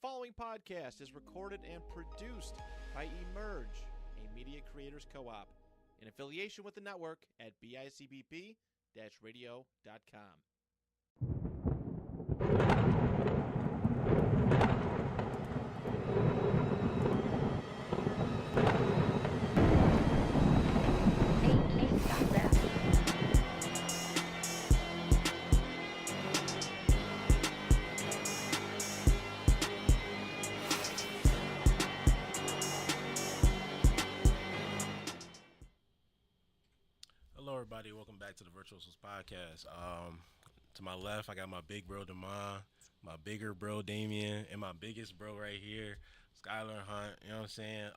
following podcast is recorded and produced by Emerge, a media creators co-op, in affiliation with the network at bicbp-radio.com. Hello, everybody. Welcome back to the Virtuosos Podcast. To my left, I got my big bro, Demond, my bigger bro, Damien, and my biggest bro right here, Skylar Hunt. You know what I'm saying?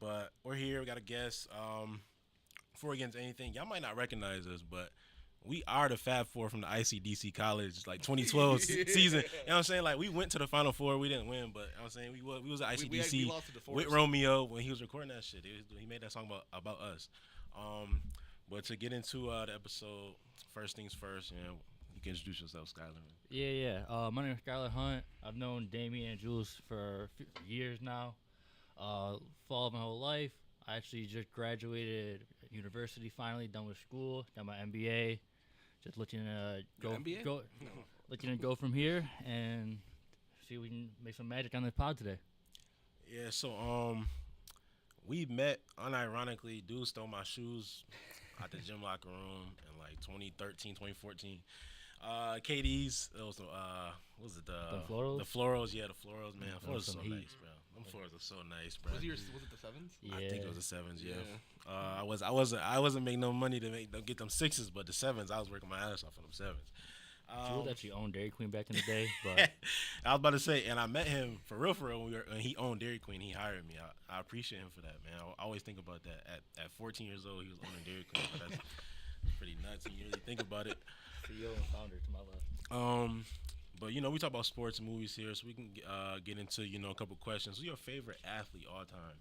But we're here. We got a guest. Before we get into anything, y'all might not recognize us, but we are the Fab Four from the ICDC College, like 2012 season. You know what I'm saying? Like, we went to the Final Four. We didn't win, but you know what I'm saying? We was at ICDC we lost to the with Romeo when he was recording that shit. He made that song about us. But to get into the episode, first things first, you can introduce yourself, Skylar. Yeah. My name is Skylar Hunt. I've known Damien and Jules for years now. Followed my whole life. I actually just graduated university finally, done with school, done my MBA. Just looking to looking to go from here and see if we can make some magic on this pod today. Yeah, so we met unironically. Dude stole my shoes out the gym locker room in like 2013, 2014. KD's, it was what was it, The Florals? The Florals, yeah, the Florals, man. Florals are so some heat. nice, bro. Them Florals are so nice, bro. Was it the sevens? Yeah. I think it was the sevens, yeah. I wasn't making no money to get them sixes, but the sevens, I was working my ass off on them sevens. Jules actually owned Dairy Queen back in the day, but I was about to say, and I met him for real when he owned Dairy Queen. He hired me. I appreciate him for that, man. I always think about that. At 14 years old, he was owning Dairy Queen. But that's pretty nuts when you really think about it. CEO and founder to my left. But we talk about sports and movies here, so we can get into a couple questions. Who's your favorite athlete all time?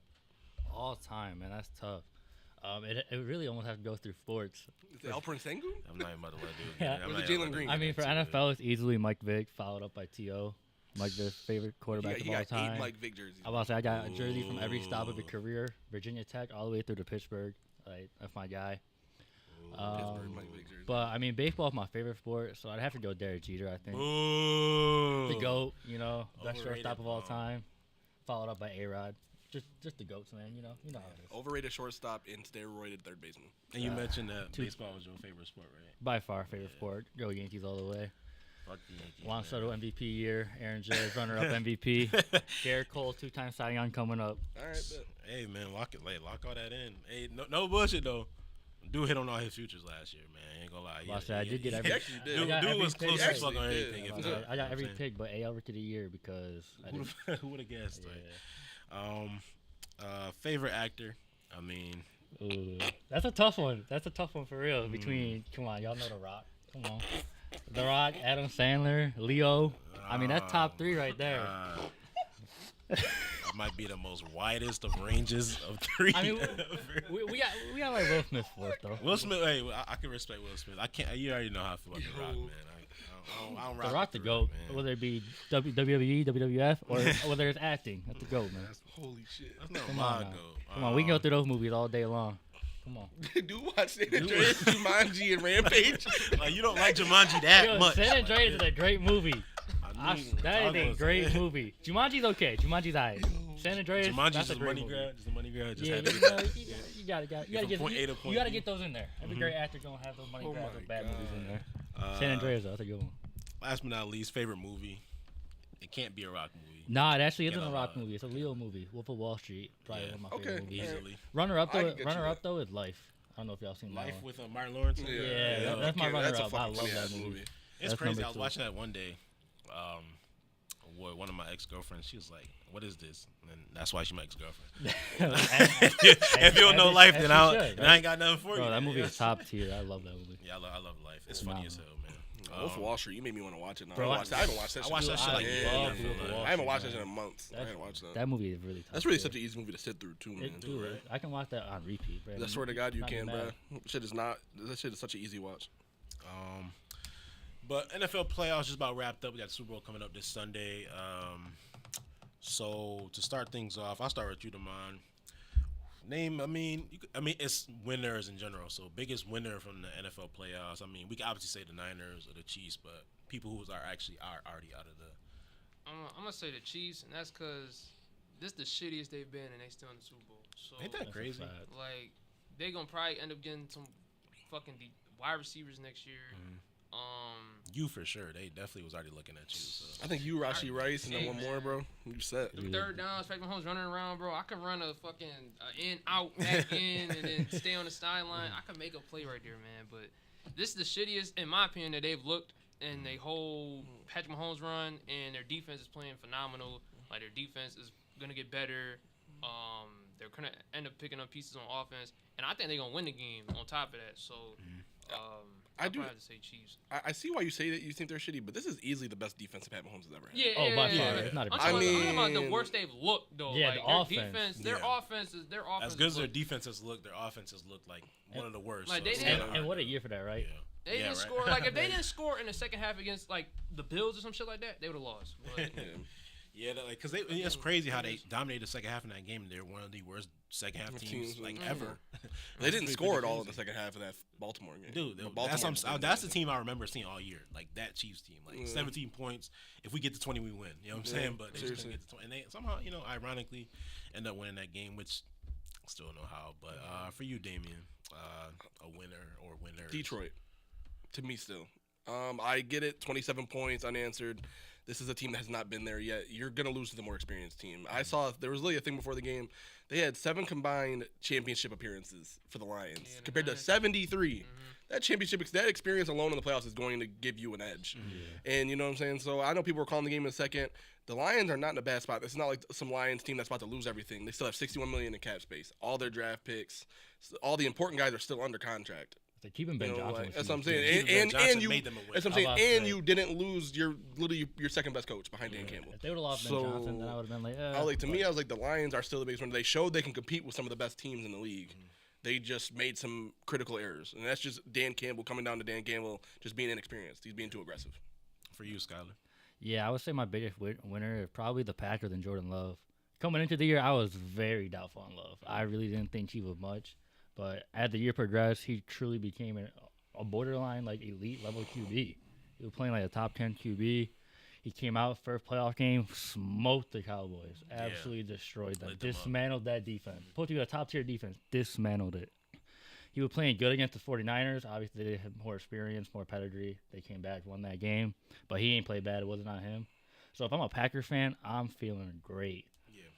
All time, man. That's tough. It really almost have to go through sports. Is it Alperen Sengun? I'm not even about to let dude. Yeah. I'm Or not is it even Jalen about to Green? let I mean, for that too. NFL, it's easily Mike Vick, followed up by T.O. Mike Vick's favorite quarterback He of all got time. 8 Mike Vick jerseys. I about to say I got a jersey from every stop of his career, Virginia Tech all the way through to Pittsburgh. Like, that's my guy. Pittsburgh Mike Vick jersey. But I mean, baseball is my favorite sport, so I'd have to go Derek Jeter. I think Ooh. the GOAT, best Overrated, shortstop of all bro. time, followed up by A-Rod. Just the GOATs, man. You know how it is. Overrated shortstop and steroided third baseman. And you mentioned that two- baseball was your favorite sport, right? By far, favorite sport. Go Yankees all the way. Fuck the Yankees. Juan man. Soto MVP year. Aaron Judge runner-up MVP. Garrett Cole 2-time Cy Young coming up. All right, bet. Hey man, lock all that in. Hey, no bullshit though. Dude hit on all his futures last year, man. Ain't gonna lie. Well, I said I did get He every. actually did. Dude, I got dude every was pick. close He as fuck on actually everything. did. if I not, got you know what every I'm pick but AL Rookie of the Year because I didn't. saying? Who would have guessed? Yeah. Like, favorite actor? I mean, Ooh, that's a tough one. That's a tough one for real. Come on, y'all know The Rock. Come on, The Rock, Adam Sandler, Leo. I mean, that's top 3 right there. that might be the most widest of ranges of 3. I mean, we got like Will Smith for it though. Will Smith. Hey, I can respect Will Smith. I can't. You already know how I feel about The Rock, man. I don't rock The Rock, the with GOAT. man. Whether it be WWE, WWF, or whether it's acting, that's the GOAT, man. Holy shit. That's not Come my on, now. goat. Come on, we can go through those movies all day long. Come on. Do watch San Andreas, Jumanji, and Rampage. Like, you don't like Jumanji that Yo, much. San Andreas is a great movie. I mean, That I is a was great gonna say. movie. Jumanji's okay. Jumanji's alright. San Andreas, Jumanji's that's a just a great money movie. grab. Just a money grab. Just Yeah, had to you get gotta from get point A to point you gotta B. get those in there. Every great actor gonna have those money Oh grabs my and bad God. movies in there. San Andreas, though, that's a good one. Last but not least, favorite movie. It can't be a Rock movie. Nah, it actually isn't Get a a Rock lot. movie. It's a Leo movie. Wolf of Wall Street, probably Yeah. one of my Okay. favorite movies. Easily. Runner up I though, can get you that. is Life. I don't know if y'all seen that Life one. with Martin Lawrence. Yeah, that's my Okay, runner that's a up. I fucking love that funny-ass movie. It's That's crazy. number I was 2. watching that one day. One of my ex-girlfriends, she was like, "What is this?" And that's why she's my ex-girlfriend. If you don't know Life, then I ain't got nothing for you. Bro, that movie Yeah. is top tier. I love that movie. Yeah, I love Life. It's funny as hell, man. Wolf of Wall Street, you made me want to watch it now. Bro, I haven't watched that I shit. watched that shit like Yeah, a year yeah, ago, yeah. I feel like. I haven't watched that shit in months. I That's- haven't watched that. That movie is really tough. That's really tier. such an easy movie to sit through, too, man. Dude, right? I can watch that on repeat, bro. I swear to God, you Not can, mad. bro. That shit is such an easy watch. But NFL playoffs just about wrapped up. We got the Super Bowl coming up this Sunday. So to start things off, I'll start with you, Damon. Name, it's winners in general. So biggest winner from the NFL playoffs. I mean, we can obviously say the Niners or the Chiefs, but people who are already out of the. I'm gonna say the Chiefs, and that's because this is the shittiest they've been, and they still in the Super Bowl. So Ain't that crazy? like they gonna probably end up getting some fucking wide receivers next year. Mm-hmm. You for sure. They definitely was already looking at you. So. I think you, Rashi Rice, and then one more, bro. You set. Them third downs, Patrick Mahomes running around, bro. I could run a fucking in, out, back in, and then stay on the sideline. I could make a play right there, man. But this is the shittiest, in my opinion, that they've looked in their whole Patrick Mahomes run, and their defense is playing phenomenal. Like, their defense is going to get better. They're going to end up picking up pieces on offense. And I think they're going to win the game on top of that. So, I'd probably have to say Chiefs. I see why you say that you think they're shitty, but this is easily the best defense Pat Mahomes has ever had. Yeah, by far. yeah. It's not I'm I talking about the worst they've looked, though. Yeah, like, the their offense. defense, their Yeah. offense is their offense. As good as their look- defenses look, their offenses look like one of the worst. Like, so they it's didn't- kinda And what a hard. year for that, right? Yeah. They Yeah, didn't right. score. Like, if they didn't score in the second half against, like, the Bills or some shit like that, they would have lost. But, Yeah, because it's crazy how they dominated the second half in that game. They're one of the worst second half teams like ever. They didn't It's score at pretty all in the crazy. second half of that Baltimore game. Dude, But that's the team I remember seeing all year. Like that Chiefs team, like 17 points. If we get to 20, we win. You know what I'm saying? But they just couldn't get to 20, and they somehow, ironically, end up winning that game, which I still don't know how. But for you, Damien, a winner or winners? Detroit, to me still. I get it. 27 points unanswered. This is a team that has not been there yet. You're going to lose to the more experienced team. I saw there was really a thing before the game. They had 7 combined championship appearances for the Lions compared to 73. That that experience alone in the playoffs is going to give you an edge. And you know what I'm saying? So I know people were calling the game in a second. The Lions are not in a bad spot. It's not like some Lions team that's about to lose everything. They still have $61 million in cap space. All their draft picks, all the important guys are still under contract. They're keeping Ben You know, Johnson. like, which that's is what I'm huge. saying. Even Ben And Johnson you, made them a win. that's what I'm saying. How about And that? you didn't lose your second best coach behind Dan Campbell. If they would have lost So, Ben Johnson, then I would have been like, I was like, the Lions are still the biggest one. They showed they can compete with some of the best teams in the league. They just made some critical errors, and that's just Dan Campbell coming down to Dan Campbell just being inexperienced. He's being too aggressive. For you, Skyler. Yeah, I would say my biggest winner is probably the Packers and Jordan Love. Coming into the year, I was very doubtful on Love. I really didn't think he was much, but as the year progressed, he truly became a borderline like elite level QB. He was playing like a top 10 QB. He came out first playoff game, smoked the Cowboys, absolutely destroyed them, Lit them up. dismantled that defense. Put you a top tier defense, dismantled it. He was playing good against the 49ers. Obviously, they had more experience, more pedigree. They came back, won that game. But he ain't played bad. It wasn't on him. So if I'm a Packers fan, I'm feeling great.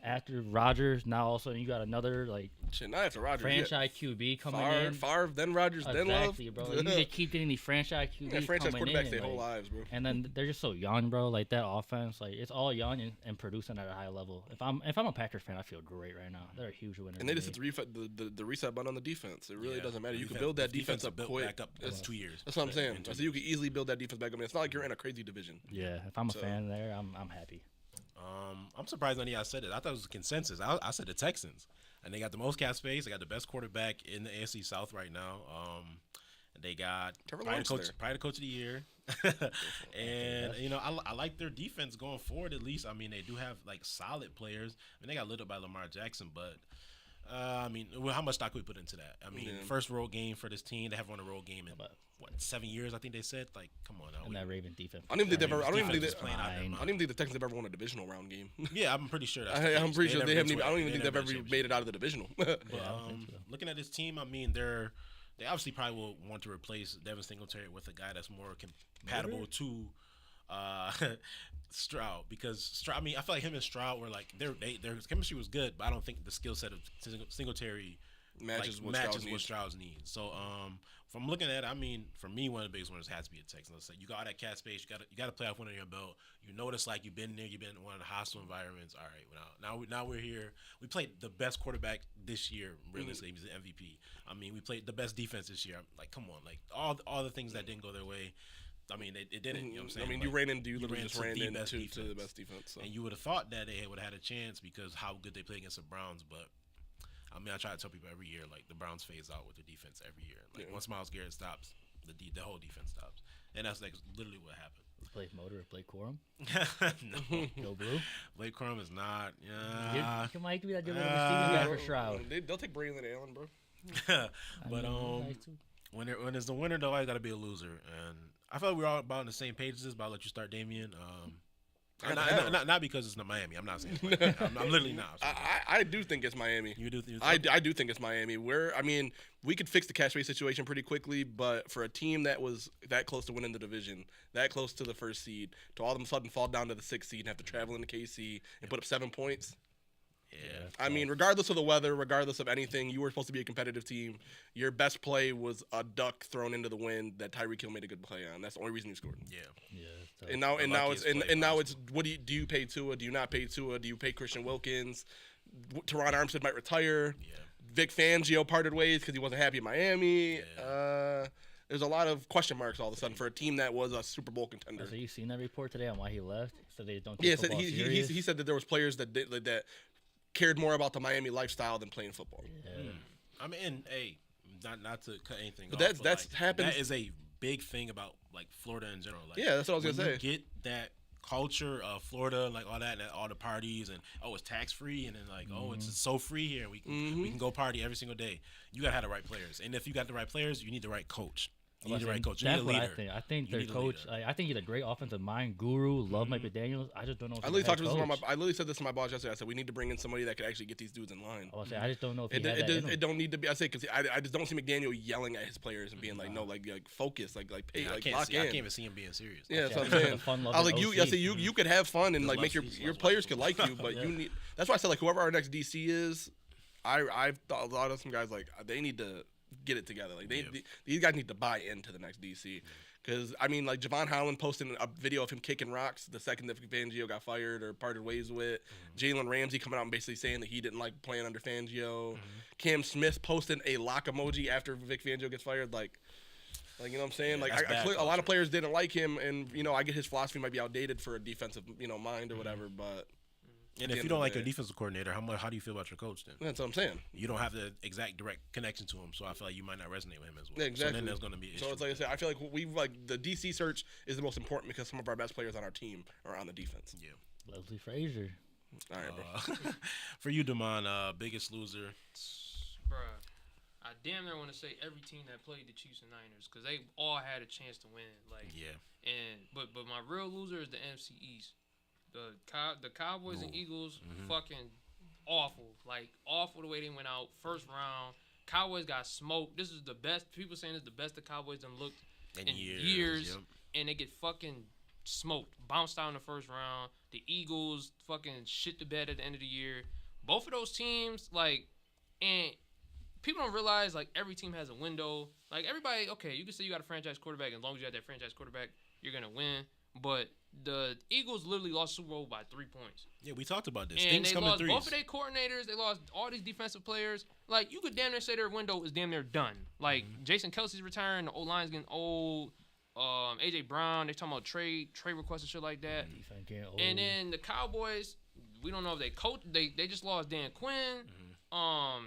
After Rodgers, now all of a sudden you got another like Shit, not after Rodgers. franchise QB coming in. Favre, then Rodgers, then Love. Exactly, bro. You need to keep getting these franchise QBs Yeah, franchise coming quarterbacks in. their whole like- lives, bro. And then they're just so young, bro. Like that offense, like it's all young and producing at a high level. If I'm a Packers fan, I feel great right now. They're a huge winner. And they to just me. hit the reset button on the defense. It really Yeah. doesn't matter. You can Defense- build that defense defense is up built quick. back up in 2 years. That's what I'm saying. In 2 I said you can easily build that defense back up. I mean, it's not like you're in a crazy division. Yeah, if I'm a So- fan there, I'm happy. I'm surprised none of y'all said it. I thought it was a consensus. I said the Texans, and they got the most cap space. They got the best quarterback in the AFC South right now. They got Trevor probably Lawrence there. the coach of the year, and I like their defense going forward. At least I mean they do have like solid players. I mean they got lit up by Lamar Jackson, but. How much stock we put into that? I mean, Yeah. first road game for this team. They haven't won a road game in But- 7 years? I think they said. Like, come on now. And that Raven defense. I don't even think they've ever. I don't even think Defense that. is playing out their I don't mind. even think the Texans have ever won a divisional round game. Yeah, I'm pretty sure that's. I'm pretty sure they haven't even. I don't even think they've never ever made it out of the divisional. But, Yeah, I don't think so. looking at this team, I mean, they obviously probably will want to replace Devin Singletary with a guy that's more compatible to Stroud, because Stroud. I mean, I feel like him and Stroud were like their chemistry was good, but I don't think the skill set of Singletary Matches what matches Stroud what needs. Stroud's needs. So, from looking at it, I mean, for me, one of the biggest winners has to be the Texans. So you got all that cap space, you got a playoff win on your belt. You know what it's like. You've been there. You've been in one of the hostile environments. All right, now we're here. We played the best quarterback this year. Realistically, he's the MVP. I mean, we played the best defense this year. Like, come on, like all the things that didn't go their way. I mean, it didn't. You know what I'm saying? I mean, Like, you literally ran just to ran the into best to the defense. best defense. So. And you would have thought that they would have had a chance because how good they play against the Browns. But I mean, I try to tell people every year, like the Browns phase out with their defense every year. Like once Myles Garrett stops, The whole defense stops, and that's like literally what happened. Blake Motor, Blake Corum, No, Joe Blue. Blake Corum is not. He might be that good receiving guy for Shroud. They'll take Braylon Allen, bro. But when it's the winner though, I got to be a loser, and I feel like we're all about on the same page as this. But I'll let you start, Damien. Not because it's not Miami. I'm not saying it. I'm literally not. I do think it's Miami. You do? I do think it's Miami. We could fix the cash rate situation pretty quickly, but for a team that was that close to winning the division, that close to the first seed, to all of a sudden fall down to the 6th seed and have to travel into KC and put up 7 points. Yeah. I mean, regardless of the weather, regardless of anything, you were supposed to be a competitive team. Your best play was a duck thrown into the wind that Tyreek Hill made a good play on. That's the only reason you scored. Yeah. Yeah. And now it's what do you pay Tua? Do you not pay Tua? Do you pay Christian Wilkins? Teron Armstead might retire. Yeah. Vic Fangio parted ways because he wasn't happy in Miami. Yeah. There's a lot of question marks all of a sudden for a team that was a Super Bowl contender. So you seen that report today on why he left? So they don't. Yeah, Take so football serious? he said that there was players that cared more about the Miami lifestyle than playing football. Yeah. I mean, hey, not to cut anything But off, that's happened. That is a big thing about like Florida in general. Like, Yeah, that's what I was when gonna you say. get that culture of Florida, like all that, and all the parties, and it's tax free, and then like it's so free here, we can go party every single day. You gotta have the right players, and if you got the right players, you need the right coach. You need the right coach. You need That's a what leader. I think. I think You their need a coach. leader. I think he's a great offensive mind guru. Love Mike McDaniels. I just don't know. If I he's a literally head coach. I literally said this to my boss yesterday. I said we need to bring in somebody that could actually get these dudes in line. I just don't know if he had that in him. It don't need to be. I say because I just don't see McDaniel yelling at his players and being like, no, like focus, like pay, Yeah, like I lock in. can't even see him being serious. Yeah, that's what I'm He's a saying. fun-loving I was like, OC. I say you could have fun and like He make your loves players watching could like you, but Yeah. you need. That's why I said like whoever our next DC is, I've thought a lot of some guys like they need to get it together. Like these guys need to buy into the next DC. Because, I mean, like, Javon Holland posted a video of him kicking rocks the second that Fangio got fired or parted ways with. Jalen Ramsey coming out and basically saying that he didn't like playing under Fangio. Cam Smith posting a lock emoji after Vic Fangio gets fired. Like you know what I'm saying? Yeah, Like, that's bad a lot culture. of players didn't like him. And, I get his philosophy might be outdated for a defensive, mind or whatever. But And the if end you don't of like the your day. defensive coordinator, how do you feel about your coach then? that's what I'm saying. You don't have the exact direct connection to him, so I feel like you might not resonate with him as well. Yeah, exactly. So then there's going to be issues. So it's like I said, I feel like the DC search is the most important because some of our best players on our team are on the defense. Yeah. Leslie Frazier. All right, bro. For you, Damon, biggest loser. Bruh, I damn near want to say every team that played the Chiefs and Niners because they all had a chance to win. Like, Yeah. but my real loser is the NFC East. The Cowboys and Eagles, fucking awful. Like, awful the way they went out. First round. Cowboys got smoked. This is the best. People saying this is the best the Cowboys done looked in years. Yep. And they get fucking smoked. Bounced out in the first round. The Eagles fucking shit the bed at the end of the year. Both of those teams, like, and people don't realize, like, every team has a window. Like, everybody, okay, you can say you got a franchise quarterback. As long as you have that franchise quarterback, you're going to win. But the Eagles literally lost Super Bowl by 3 points. Yeah, we talked about this. And Things they come in lost threes. both of their coordinators. They lost all these defensive players. Like, you could damn near say their window is damn near done. Like, Jason Kelsey's retiring. The O-line's getting old. A.J. Brown, they're talking about trade requests and shit like that. Defense getting old. And then the Cowboys, we don't know if they coach. They just lost Dan Quinn.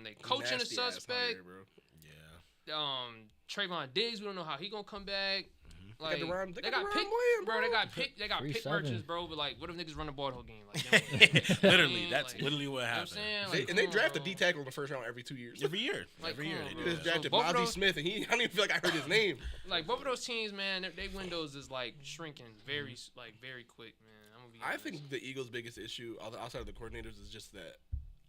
They coaching a Nasty ass suspect. hire, bro. Yeah. Trayvon Diggs, we don't know how he gonna come back. Like They got they got Deron pick, Williams, bro. They bro. got pick. They got pick 3-7. merchants, bro. But like, what if niggas run the ball the whole game? Like, they don't- Literally, that's like, literally what you know what I'm happened. saying? They, Like, and they come draft a on, D bro. tackle in the first round every 2 years. Every year. Like, Every come year on, they bro. do They that. just drafted both of Mozzie those- Smith, and I don't even feel like I heard his name. Like both of those teams, man, their windows is like shrinking very quick, man. I'm gonna be I honest. think the Eagles' biggest issue, outside of the coordinators, is just that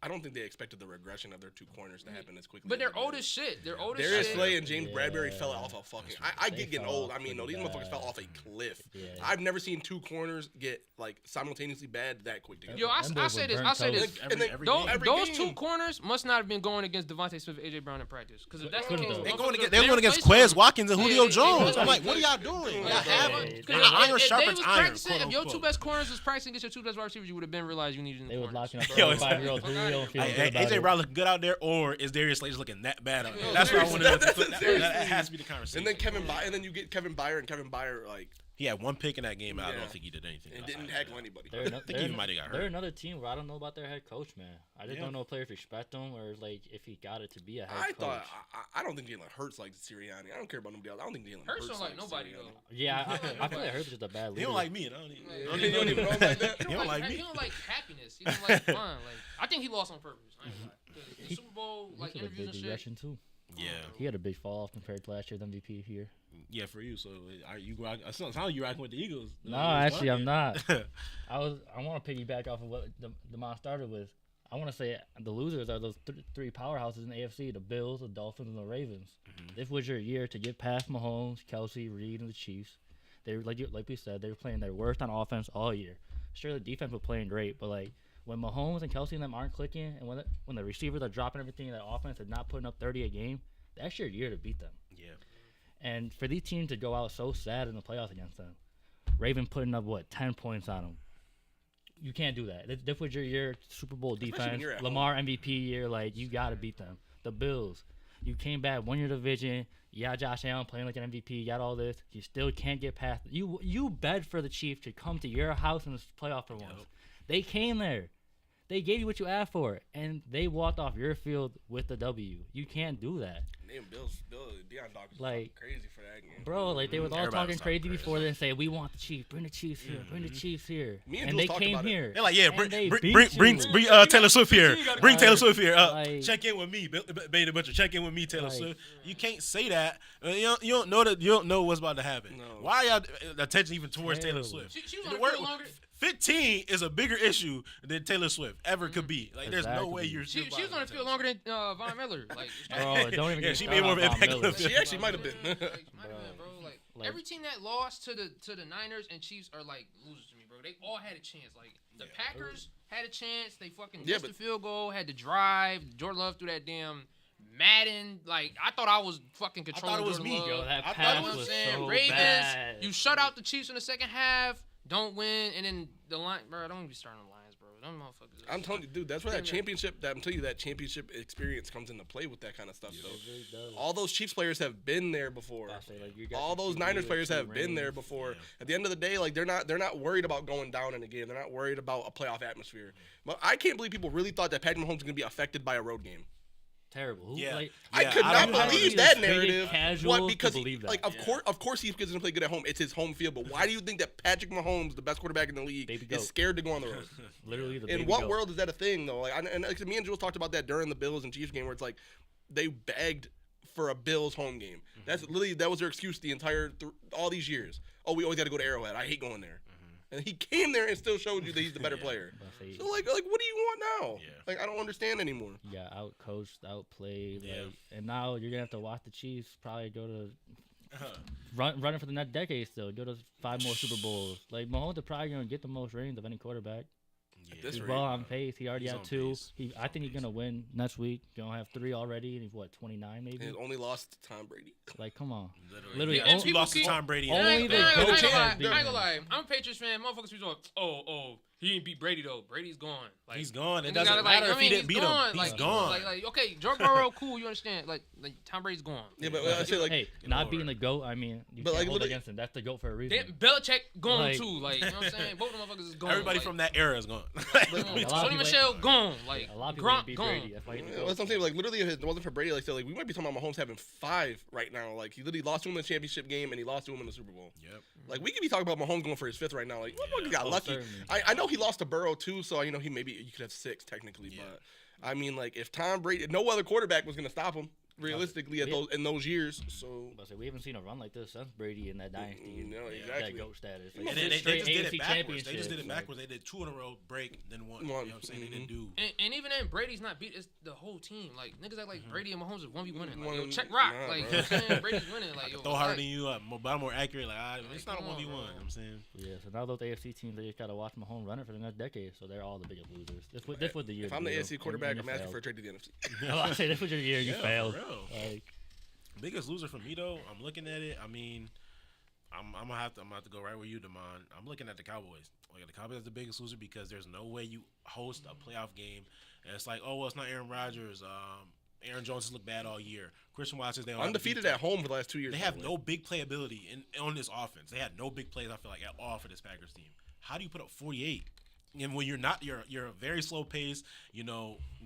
I don't think they expected the regression of their two corners to happen as quickly. But they're as it old did. as shit. They're old as Darius shit. Slay and James Yeah. Bradbury fell off a fucking. I They get getting fell old. off I mean, no, pretty these motherfuckers fell bad. off a cliff. Yeah. I've never seen two corners get like simultaneously bad that quick together. Yo, I Them say boys were this. burnt I say this. toast. And then Every Those, game. every those game. two corners must not have been going against Devontae Smith and AJ Brown in practice. Because if that's the Could've case, though. They motherfuckers- going against they Quez replace them. Watkins and Yeah, Julio yeah, Jones. yeah, I'm like, yeah. what are y'all doing? Y'all Yeah, have yeah. it. 'Cause Iron if they sharpens was iron. practicing, quote if your unquote. two best corners was practicing against your two best wide receivers, you would have been realized you needed them They was corners. locking up Yo, 35-year-old fuck Julio. outta Feeling Hey, good about AJ it. Brown looking good out there, or is Darius Slay just looking that bad out there? Yo, That's what I wanted to seriously. put. That has to be the conversation. And then you get Kevin Byard, and Kevin Byard like He had one pick in that game, and I Yeah. don't think he did anything. And outside didn't of heckle that. anybody. They're, I think he might have got they're hurt. another team where I don't know about their head coach, man. I just Yeah. don't know if players respect him or like if he got it to be a head I coach. thought I don't think Jalen Hurts like Sirianni. I don't care about nobody else. I don't think Jalen Hurts Hurts don't like nobody Sirianni. though. Yeah, I feel Nobody. like Hurts is just a bad leader. He don't like me. And I don't even, Yeah, I you don't don't even know him like that? He don't like me. He don't like happiness. He don't like fun. Like I think he lost on purpose. I ain't gonna lie. 'Cause the Super Bowl He like took a interviews big and shit. regression too. Yeah, He had a big fall off compared to last year's MVP here. yeah, for you. So are you? It sounds like you rocking with the Eagles. No, actually, I'm not. I want to piggyback off of what the Mon started with. I want to say the losers are those three powerhouses in the AFC: the Bills, the Dolphins, and the Ravens. This was your year to get past Mahomes, Kelsey, Reed, and the Chiefs. They were like we said, they were playing their worst on offense all year. Sure, the defense was playing great, but like when Mahomes and Kelsey and them aren't clicking, and when the receivers are dropping everything in that offense and not putting up 30 a game, that's your year to beat them. Yeah. And for these teams to go out so sad in the playoffs against them, Raven putting up 10 points on them. You can't do that. This was your year, Super Bowl when defense, you're at Lamar MVP year. Like you got to beat them. The Bills, you came back, won your division. You got Josh Allen playing like an MVP. You got all this. You still can't get past. You begged for the Chiefs to come to your house in the playoff for once. They came there. They gave you what you asked for, and they walked off your field with the W. You can't do that. Name Bill, Deion Dawkins was Like, crazy for that game. Bro, like they was all Everybody talking was talking crazy crazy. before they say we want the Chiefs, bring the Chiefs here, bring the Chiefs here, Me and and Jules they talked came about it. here. They're like, yeah, and they beat bring you. Taylor Swift here. Bring Taylor Swift here. Like- Check in with me, Beta Butcher. Check in with me, Taylor Like- Swift. You can't say that. You don't know that. You don't know what's about to happen. No. Why y'all attention even towards Taylor Terrible. Swift? She was on the We're- field longer. 15 is a bigger issue than Taylor Swift ever could be. Like, there's no way Exactly. you're. She was on the field longer than Von Miller. Like, Bro, don't even Yeah, get she me made more of an started on impact Von on Miller. the She actually might have been. Like, she might have been, bro. Like, every team that lost to the Niners and Chiefs are like losers to me, bro. They all had a chance. Like the Packers had a chance. They fucking missed the field goal. Had to drive. Jordan Love threw that damn Madden. Like I thought I was fucking controlling. it was Jordan me, Love. Yo, that I thought pass it You know what I'm was saying? so Ravens, bad. you shut out the Chiefs in the second half. Don't win, and then the line, bro. Don't be starting the Lions, bro. Them motherfuckers. I'm telling you, dude, that's where that Damn it. championship. I'm telling you, that championship experience comes into play with that kind of stuff. It Though really does. all those Chiefs players have been there before. I say, like, you got All the those QB Niners with players 2 have been there rings. before. Yeah. At the end of the day, like they're not worried about going down in a game. They're not worried about a playoff atmosphere. But I can't believe people really thought that Patrick Mahomes was gonna be affected by a road game. Terrible. Who, Yeah. like, I Yeah, could I not don't- I don't believe think that it's pretty narrative. casual What? to Because believe that. like of course he's gonna play good at home. It's his home field. But why do you think that Patrick Mahomes, the best quarterback in the league, Baby is goat. scared to go on the road? literally the In baby what goat. world is that a thing though? Like, and like, me and Jules talked about that during the Bills and Chiefs game, where it's like they begged for a Bills home game. That's literally that was their excuse the entire all these years. Oh, we always got to go to Arrowhead. I hate going there. And he came there and still showed you that he's the better player. I say, So like what do you want now? Yeah. Like I don't understand anymore. you got outcoached, outplayed, Yeah. like, and now you're gonna have to watch the Chiefs probably go to running for the next decade still. Go to 5 more Super Bowls. Like Mahomes is probably gonna get the most rings of any quarterback. this He's rate, well on pace. He already He's had on 2. pace. I think he's gonna win next week. Gonna have 3 already, and he's 29 maybe. And only lost to Tom Brady. Like, come on. Literally, Yeah, and he people lost to keep- Tom Brady. Only I ain't the gonna GOAT lie. can I ain't beat gonna him. lie. I'm a Patriots fan. Motherfuckers be like, oh, he ain't beat Brady though. Brady's gone. Like, He's gone. It niggas doesn't gotta, matter I if he mean, didn't beat him. gone. He's Like, gone. Like, okay, Joe Burrow, cool. You understand? Like Tom Brady's gone. Yeah, but Yeah. I say like Hey, not being the GOAT, I mean, you But, can't like, hold literally- against him. That's the GOAT for a reason. Damn, Belichick gone Like- too. Like, you know what I'm saying? Both of them motherfuckers is gone. Everybody like, from that era is gone. gone. We A lot of Sony people- Michelle gone. Like A lot of people Gronk beat gone. Brady. That's why he's the yeah, GOAT. that's what I'm saying. Like literally, if it wasn't for Brady, like, so, like we might be talking about Mahomes having 5 right now. Like he literally lost to him in the championship game and he lost to him in the Super Bowl. Yep. Like we could be talking about Mahomes going for his 5th right now. Like what got Oh, lucky. certainly. I know he lost to Burrow too, so you know you could have 6 technically, Yeah. but I mean like if Tom Brady, no other quarterback was gonna stop him realistically in those years. So But we haven't seen a run like this since Brady in that dynasty. No, and exactly. That GOAT status. And And then they straight just did AFC it backwards. They championships, just did it like- backwards. They did 2 in a row, break, then one. You know what I'm saying? They didn't do. And even then, Brady's not beat. It's the whole team. Like niggas act like Brady and Mahomes is 1v winning. Like, yo, One- check rock. nah, like bro. you know what I'm saying, Brady's winning. Like yo, Throw harder like, than you, but I'm more accurate. Like it's not a come on, 1v1. bro. You know what I'm saying? Yeah, so now those AFC teams, they just got to watch Mahomes run it for the next decade. So they're all the biggest losers. This was the year. if to I'm the beat AFC 'em, quarterback, and I'm you asking for a failed. trade to the NFC. No, I say this was your year. You Yeah, for failed. real. Like, Biggest loser for me though. I'm looking at it. I mean, I'm gonna have to go right where you, Damon. I'm looking at the Cowboys. Like the Cowboys are the biggest loser because there's no way you host a playoff game and it's like, oh well, it's not Aaron Rodgers. Aaron Jones has looked bad all year. Christian Watson, they don't Undefeated have at home for the last 2 years. They by have the way. no big playability on this offense. They had no big plays, I feel like, at all for this Packers team. How do you put up 48? And when you're a very slow pace,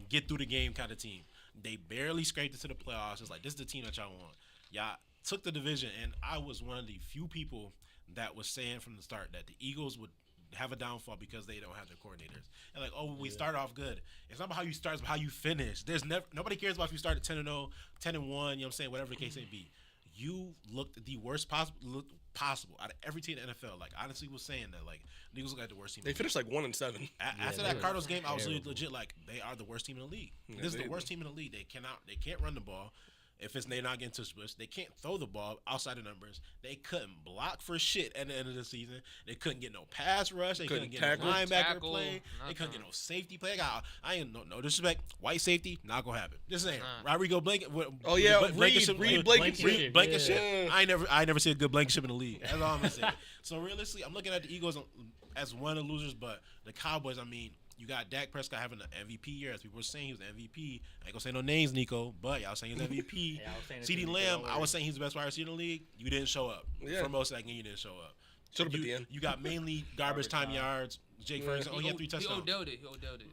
get through the game kind of team. They barely scraped into the playoffs. It's like, this is the team that y'all want. Y'all took the division, and I was one of the few people that was saying from the start that the Eagles would have a downfall because they don't have their coordinators. And like, we start off good. It's not about how you start, it's about how you finish. Nobody cares about if you start at 10-0, 10-1, whatever the case may be. You looked the worst possible out of every team in the NFL. Like, honestly was saying that, like, the Eagles look like the worst team. They finished like 1-7. After that Cardinals game, I was legit like, they are the worst team in the league. Yeah, This is the worst team in the league. They can't run the ball. If they're not getting to switch, they can't throw the ball outside the numbers. They couldn't block for shit at the end of the season. They couldn't get no pass rush. They couldn't get no linebacker play. They couldn't get no safety play. I ain't no disrespect. White safety, not gonna happen. Just saying. Rodrigo Blanket. Oh yeah, Blankenship. Blankenship. I never see a good Blankenship in the league. That's all I'm gonna say. So realistically, I'm looking at the Eagles as one of the losers, but the Cowboys, I mean. You got Dak Prescott having an MVP year, as people were saying he was an MVP. I ain't gonna say no names, Nico, but y'all saying he's MVP. CeeDee Lamb, I was saying he's the best wide receiver in the league. You didn't show up. Yeah. For most of that game, you didn't show up. Showed up at the end. You got mainly garbage time yards. Jake Ferguson, he had 3 touchdowns. He Odell'd it.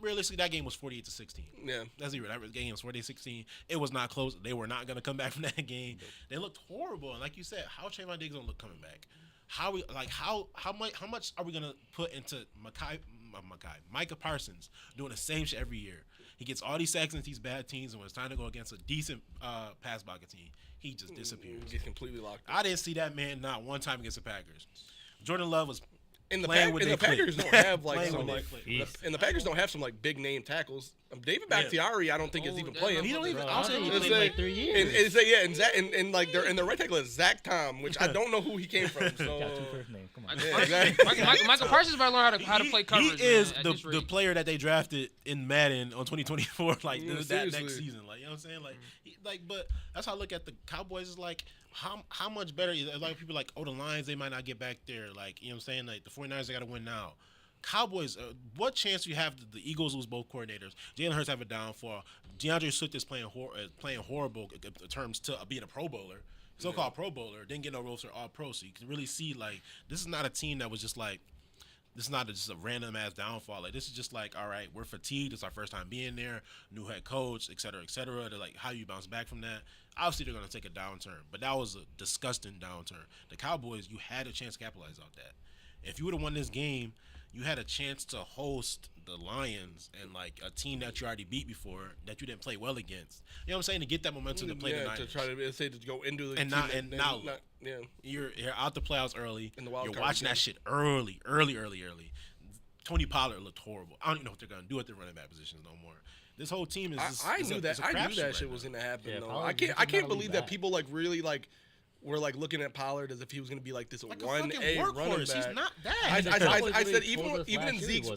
Realistically, that game was 48-16. Yeah. That's zero. That game was 48-16. It was not close. They were not gonna come back from that game. They looked horrible. And like you said, how Trayvon Diggs gonna look coming back? How much are we gonna put into Micah Parsons doing the same shit every year? He gets all these sacks against these bad teams, and when it's time to go against a decent pass blocking team, he just disappears. He's completely locked up. I didn't see that man not one time against the Packers. Jordan Love was And the playing Packers don't have like Playing some with like, their clip. and the Packers don't have some like big name tackles. David Bakhtiari, I don't think is even playing. He don't even. Bro, I'll say he he played played like 3 years. And like their right tackle is Zach Tom, which I don't know who he came from. So Got 2 first names. Come on. yeah, exactly. Michael Parsons might learn how to play coverage. He is man, at the this rate. player that they drafted in Madden on 2024, like Yeah, that seriously. next season. Like, you know what I'm saying? Like, but that's how I look at the Cowboys. Is like how much better. A lot of people like, the Lions, they might not get back there. Like, you know what I'm saying? Like the 49ers, they got to win now. Cowboys, what chance do you have the Eagles lose both coordinators? Jalen Hurts have a downfall. DeAndre Swift is playing horrible in terms to being a Pro Bowler, so-called Pro Bowler. Didn't get no roles for All Pro, so you can really see like this is not a team that was just like this is not just a random ass downfall. Like this is just like, all right, we're fatigued. It's our first time being there, new head coach, et cetera, et cetera. They're like, how you bounce back from that? Obviously, they're gonna take a downturn, but that was a disgusting downturn. The Cowboys, you had a chance to capitalize on that. If you would have won this game, you had a chance to host the Lions and like a team that you already beat before that you didn't play well against. You know what I'm saying? To get that momentum to play the Niners. to try to go into the And team now yeah. You're out the playoffs early. In the wild You're card watching game. that shit early. Tony Pollard looked horrible. I don't even know what they're gonna do at the running back positions no more. This whole team is. I knew that shit was gonna happen. Yeah, though. Pollard I just can't not believe lead that back. people like really like were like looking at Pollard as if he was gonna be like this like a 1A fucking running workhorse. back. He's not that. I said even in Zeke's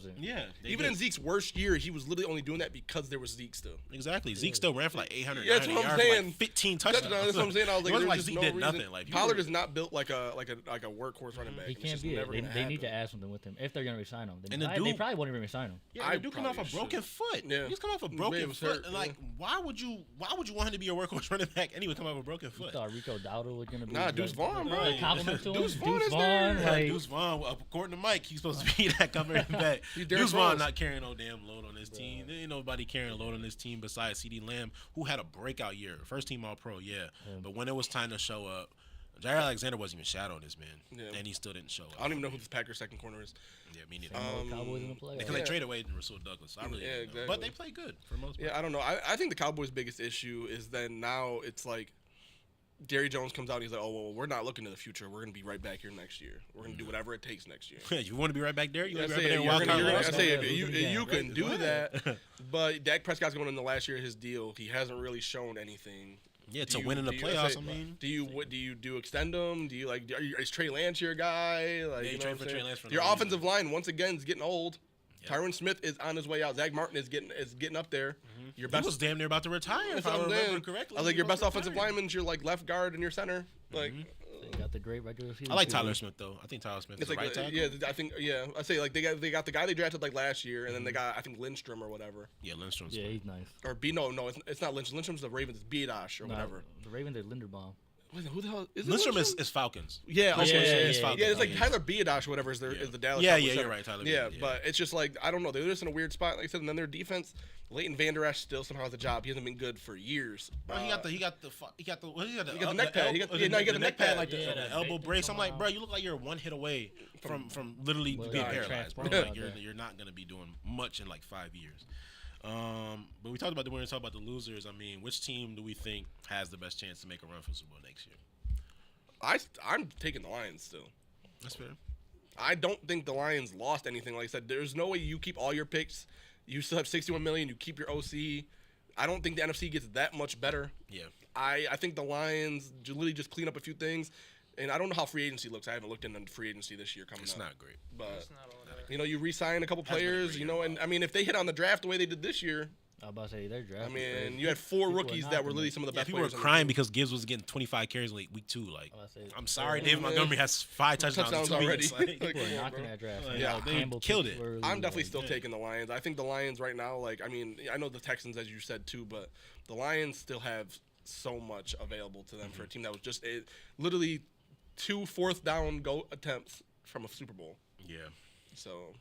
In Zeke's worst year, he was literally only doing that because there was Zeke still. exactly. Zeke still ran for like 800 Yeah, that's what I'm yards, saying. like 15 That's touchdowns. what I'm saying. I was like, it wasn't there's like just Zeke no did reason. nothing. Like Pollard is not built like a workhorse running back. He It's can't just be it. never gonna They need to happen. add something with him if they're gonna resign him. And the They dude- probably won't even resign him. Yeah, I the dude coming off a probably broken should. foot. Yeah. He's coming off a His broken leg was foot. hurt, And like, why would you want him to be your workhorse running back anyway? Come off a broken You foot. thought Rico Dowdle was gonna be Nah, Deuce Vaughn, bro. Like, compliment to him. Deuce Vaughn is Vaughn, there. like, Deuce Vaughn, according to Mike, he's supposed to be that coming back. He's Derrick Deuce Vaughn Rose. not carrying no damn load on this team. There ain't nobody carrying a load on this team besides CeeDee Lamb, who had a breakout year. First team All Pro, yeah. But when it was time to show up, Jair Alexander wasn't even shadowing this man. Yeah. And he still didn't show up. I don't even know who this Packers second corner is. Yeah, me neither. Cowboys in the playoffs. Because they traded away Rasul Douglas. So I really Yeah, didn't know. exactly. But they play good for the most part. Yeah, I don't know. I think the Cowboys' biggest issue is then now it's like Jerry Jones comes out and he's like, oh, well, we're not looking to the future. We're going to be right back here next year. We're going to do whatever it takes next year. You want to be right back there? You I want to say, be right you're back there? gonna- in you're wild gonna- card? I say, Wild if card. you can do Right. that, but Dak Prescott's going in the last year of his deal. He hasn't really shown anything. Yeah, Do to you- win in the do you- playoffs, say- I mean. do you extend him? Do you like? Is Trey Lance your guy? Like, Yeah, you you know trade what for I'm Trey saying? Lance for Your no reason. offensive line once again is getting old. Yeah. Tyron Smith is on his way out. Zach Martin is getting up there. Your He best was damn near about to retire, if That's I what I'm remember saying. correctly. I was like, He your was best offensive retiring. lineman's your like left guard and your center. Like, They got the great regular season. I like QB. Tyler Smith though. I think Tyler Smith is It's the right tackle. I think I say like they got the guy they drafted like last year, and then they got I think Lindstrom or whatever, Yeah, Lindstrom's. Yeah, he's nice. or no, it's not Lindstrom. Lindstrom's the Ravens. It's Biedosh or Nah, whatever. The Ravens are Linderbaum. Wait, who the hell is it? Lindstrom Lindstrom? is Falcons. Yeah, okay, yeah, it's like yeah. Tyler Biedosh or whatever is Yeah. the Dallas. Yeah, Cowboys yeah, center. you're right, Tyler Yeah, Biedosh, yeah. but it's just like I don't know. They're just in a weird spot, like I said, and then their defense. Leighton Vander Esch still somehow has a job. He hasn't been good for years. Bro, he got the neck pad. He got the neck pad, like yeah, the that elbow big brace. thing I'm like, come bro, out. you look like you're one hit away from literally Well, being yeah, paralyzed, bro. transform Like out there. you're not gonna be doing much in like 5 years. But we talked about we're gonna talk about the losers. I mean, which team do we think has the best chance to make a run for Super Bowl next year? I'm taking the Lions still. That's fair. I don't think the Lions lost anything. Like I said, there's no way you keep all your picks. You still have 61 million. You keep your OC. I don't think the NFC gets that much better. Yeah. I think the Lions literally just clean up a few things. And I don't know how free agency looks. I haven't looked into free agency this year coming It's up. not great. But, It's not all that. you know, you re-sign a couple Hasn't been a players, great you year know, at and all. I mean, if they hit on the draft the way they did this year, I was about to say their draft. I was mean, crazy. you had four People were rookies that knocking were literally it. some of the Yeah, best people were players on the crying team. because Gibbs was getting 25 carries in week 2. Like, I was about to say, I'm sorry, Yeah. David Montgomery has 5 touchdowns, Touchdowns in 2 already. weeks. Like, Like, People come were on, knocking bro. that draft. Yeah, they Campbell killed picks it. were I'm definitely like- still taking the Lions. I think the Lions right now, like, I mean, I know the Texans, as you said, too, but the Lions still have so much available to them for a team that was just literally 2 fourth-down go attempts from a Super Bowl. yeah. So,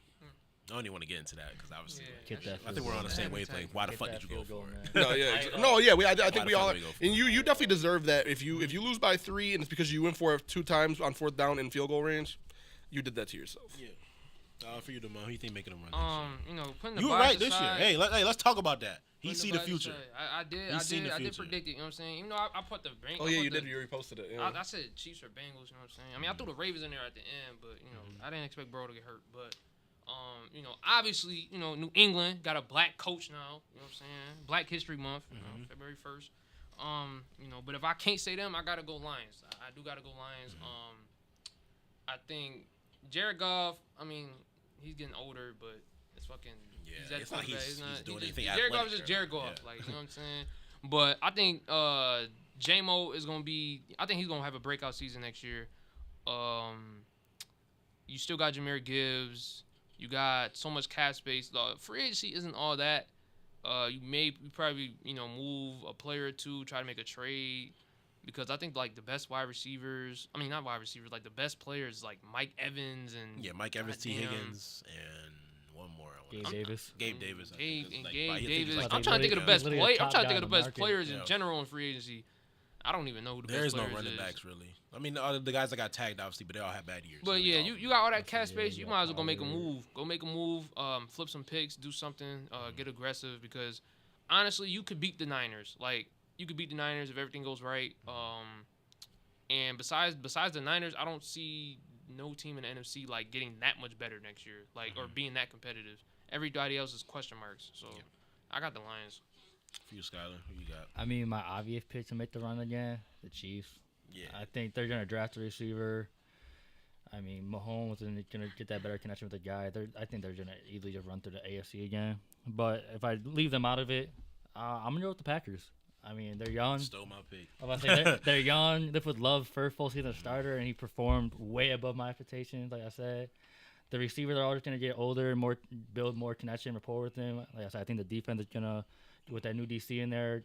I don't even want to get into that because obviously, Get that I think we're on the same Every wavelength. time. Why the Get fuck that did you go field goal, for it? man. no, yeah. I- No, yeah, I Why think the we fuck all, did we go for and you definitely deserve that. If you lose by 3 and it's because you went for it 2 times on 4th down in field goal range, you did that to yourself. Yeah. For you, Demond, who you think making a run next You know, putting the year? You were bias right this year. aside- Hey, let's talk about that. He putting see the bias future. aside, He's seen the I did future. predict it. You know what I'm saying? Even though I put the Bengals. Oh, yeah, you did. You reposted it. Yeah. I said Chiefs or Bengals. You know what I'm saying? I mean, I threw the Ravens in there at the end, but you know, I didn't expect Burrow to get hurt. But you know, obviously, you know, New England got a black coach now. You know what I'm saying? Black History Month. You know, February 1st. You know, but if I can't say them, I gotta go Lions. I do gotta go Lions. I think Jared Goff. I mean, he's getting older, but it's fucking. Yeah, he's at it's not quarterback. he's doing just- anything Jared Goff athletic is just or- Jared Goff. yeah. Like, you know what I'm saying? But I think J-Mo is gonna be. I think he's gonna have a breakout season next year. You still got Jahmyr Gibbs. You got so much cap space. The free agency isn't all that. You probably move a player or two, try to make a trade, because I think like the best wide receivers. I mean, not wide receivers. Like the best players, like Mike Evans and Yeah, Mike Evans, T. Goddamn. Higgins, and one more. I wanna Gabe say. Davis. Gabe Davis. I Gabe, think, and like, Gabe I think he's Davis. like I I'm trying to think of the best literally play. a I'm top trying to guy think of on the the best market. players in Yeah. general in free agency. I don't even know who the There best is no players running is. backs really. I mean, the guys that got tagged obviously, but they all have bad years. But so yeah, they all- you got all that That's cap a space. yeah, You you might as got well go make a Pollard. move. Go make a move. Flip some picks. Do something. Get aggressive because honestly, you could beat the Niners. Like you could beat the Niners if everything goes right. And besides the Niners, I don't see no team in the NFC like getting that much better next year. Like or being that competitive. Everybody else is question marks. So Yeah. I got the Lions. For you, Skyler, who you got? I mean, my obvious pick to make the run again, the Chiefs. Yeah. I think they're gonna draft a receiver. I mean, Mahomes is gonna get that better connection with the guy. I think they're gonna easily just run through the AFC again. But if I leave them out of it, I'm gonna go with the Packers. I mean, they're young. Stole my pick. I was about to say they're young. Live with Love, first full season starter, and he performed way above my expectations. Like I said, the receivers are always gonna get older, and build more connection, rapport with them. Like I said, I think the defense is gonna, with that new DC in there,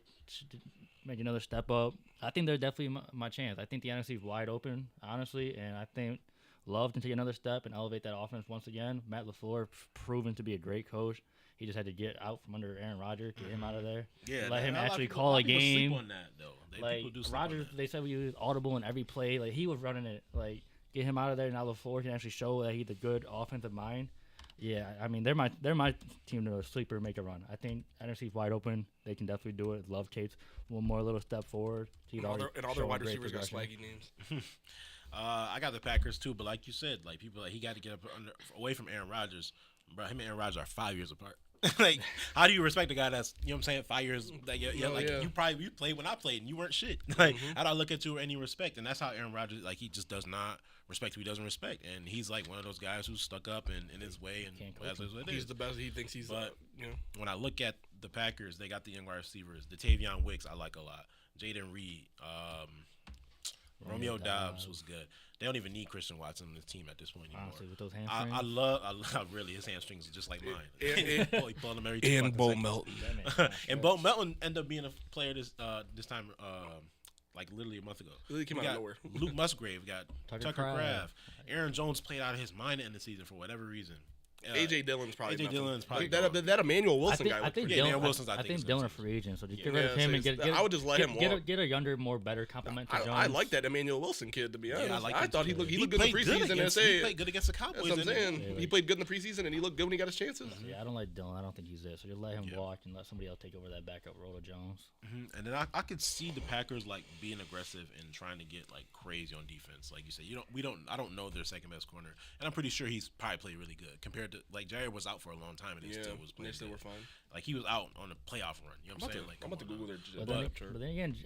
make another step up. I think they're definitely my chance. I think the NFC is wide open, honestly, and I think Love can take another step and elevate that offense once again. Matt LaFleur proven to be a great coach. He just had to get out from under Aaron Rodgers, get him out of there. Yeah. Let him lot of actually people- call lot a of people game. Sleep on that though. Like People do sleep on Rodgers, that. they said we use audible in every play. Like he was running it. Like get him out of there. Now LaFleur can actually show that he's a good offensive mind. Yeah, I mean they're my team to sleeper make a run. I think NFC's wide open. They can definitely do it. Love takes one more little step forward. He's And all already their shown wide great receivers got progression. swaggy names. I got the Packers too, but like you said, like people, like he got to get away from Aaron Rodgers. Bro, him and Aaron Rodgers are 5 years apart. Like, how do you respect a guy that's, you know what I'm saying, 5 years? Like, yeah, Oh, like yeah. you played when I played and you weren't shit. Like, how do I look at you with any respect? And that's how Aaron Rodgers, like, he just does not respect who he doesn't respect. And he's like one of those guys who's stuck up in his way, and Can't coach that's what it He's is. the best. He thinks he's, But- you know. When I look at the Packers, they got the young wide receivers. The Tavion Wicks, I like a lot. Jaden Reed. Romeo Dobbs was good. They don't even need Christian Watson on the team at this point anymore. Honestly, with those hamstrings. I love really his hamstrings are just like mine. And- He pulled them every 2 And months. Bo Melton. That man cannot And stretch. Bo Melton ended up being a player this time, like literally a month ago. Really came We out of got nowhere. Luke Musgrave, got Tucker Tucker Kraft. Kraft. Aaron Jones played out of his mind in the season for whatever reason. AJ Dillon's probably A.J. nothing. Dillon's probably that, gone. that Emmanuel I Wilson think, guy. I looked think pretty Yeah, Dylan, Dan Wilson's, I I think, think is Dylan a next free agent, so just Yeah, get rid of so him and it's- get I would just let him walk. get a younger, more better complement to Jones. I like that Emmanuel Wilson kid, to be honest. Yeah, I like I him thought he too. looked good in the played good preseason. And against- say, he played good against the Cowboys. that's what I'm didn't he? saying. Yeah, He played good in the preseason, and he looked good when he got his chances. Yeah, I don't like Dylan. I don't think he's it. So just let him Yeah. walk and let somebody else take over that backup role of Jones. And then I could see the Packers like being aggressive and trying to get like crazy on defense. Like you said, I don't know their second best corner, and I'm pretty sure he's probably played really good compared to like Jared was out for a long time and he Yeah, still was and playing. they still good. were fine. Like he was out on a playoff run. You know what I'm saying? Like I'm about to come on Google now. their But then, depth chart. but then again,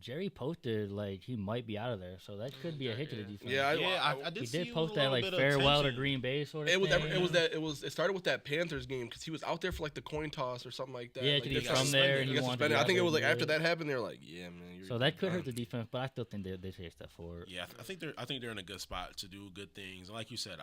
Jerry posted like he might be out of there, so that could be a hit to the defense. Yeah, I did he see did post a that little like bit of farewell to tension. Green Bay sort of It was thing. it started with that Panthers game because he was out there for like the coin toss or something like that. Yeah, like, 'cause they he's got from suspended. there and He he got wanted to suspended. be I think it out was like there, after yeah. that happened, they're like, yeah, man. So that could hurt the defense, but I still think they take a step forward. Yeah, I think they're in a good spot to do good things. And like you said,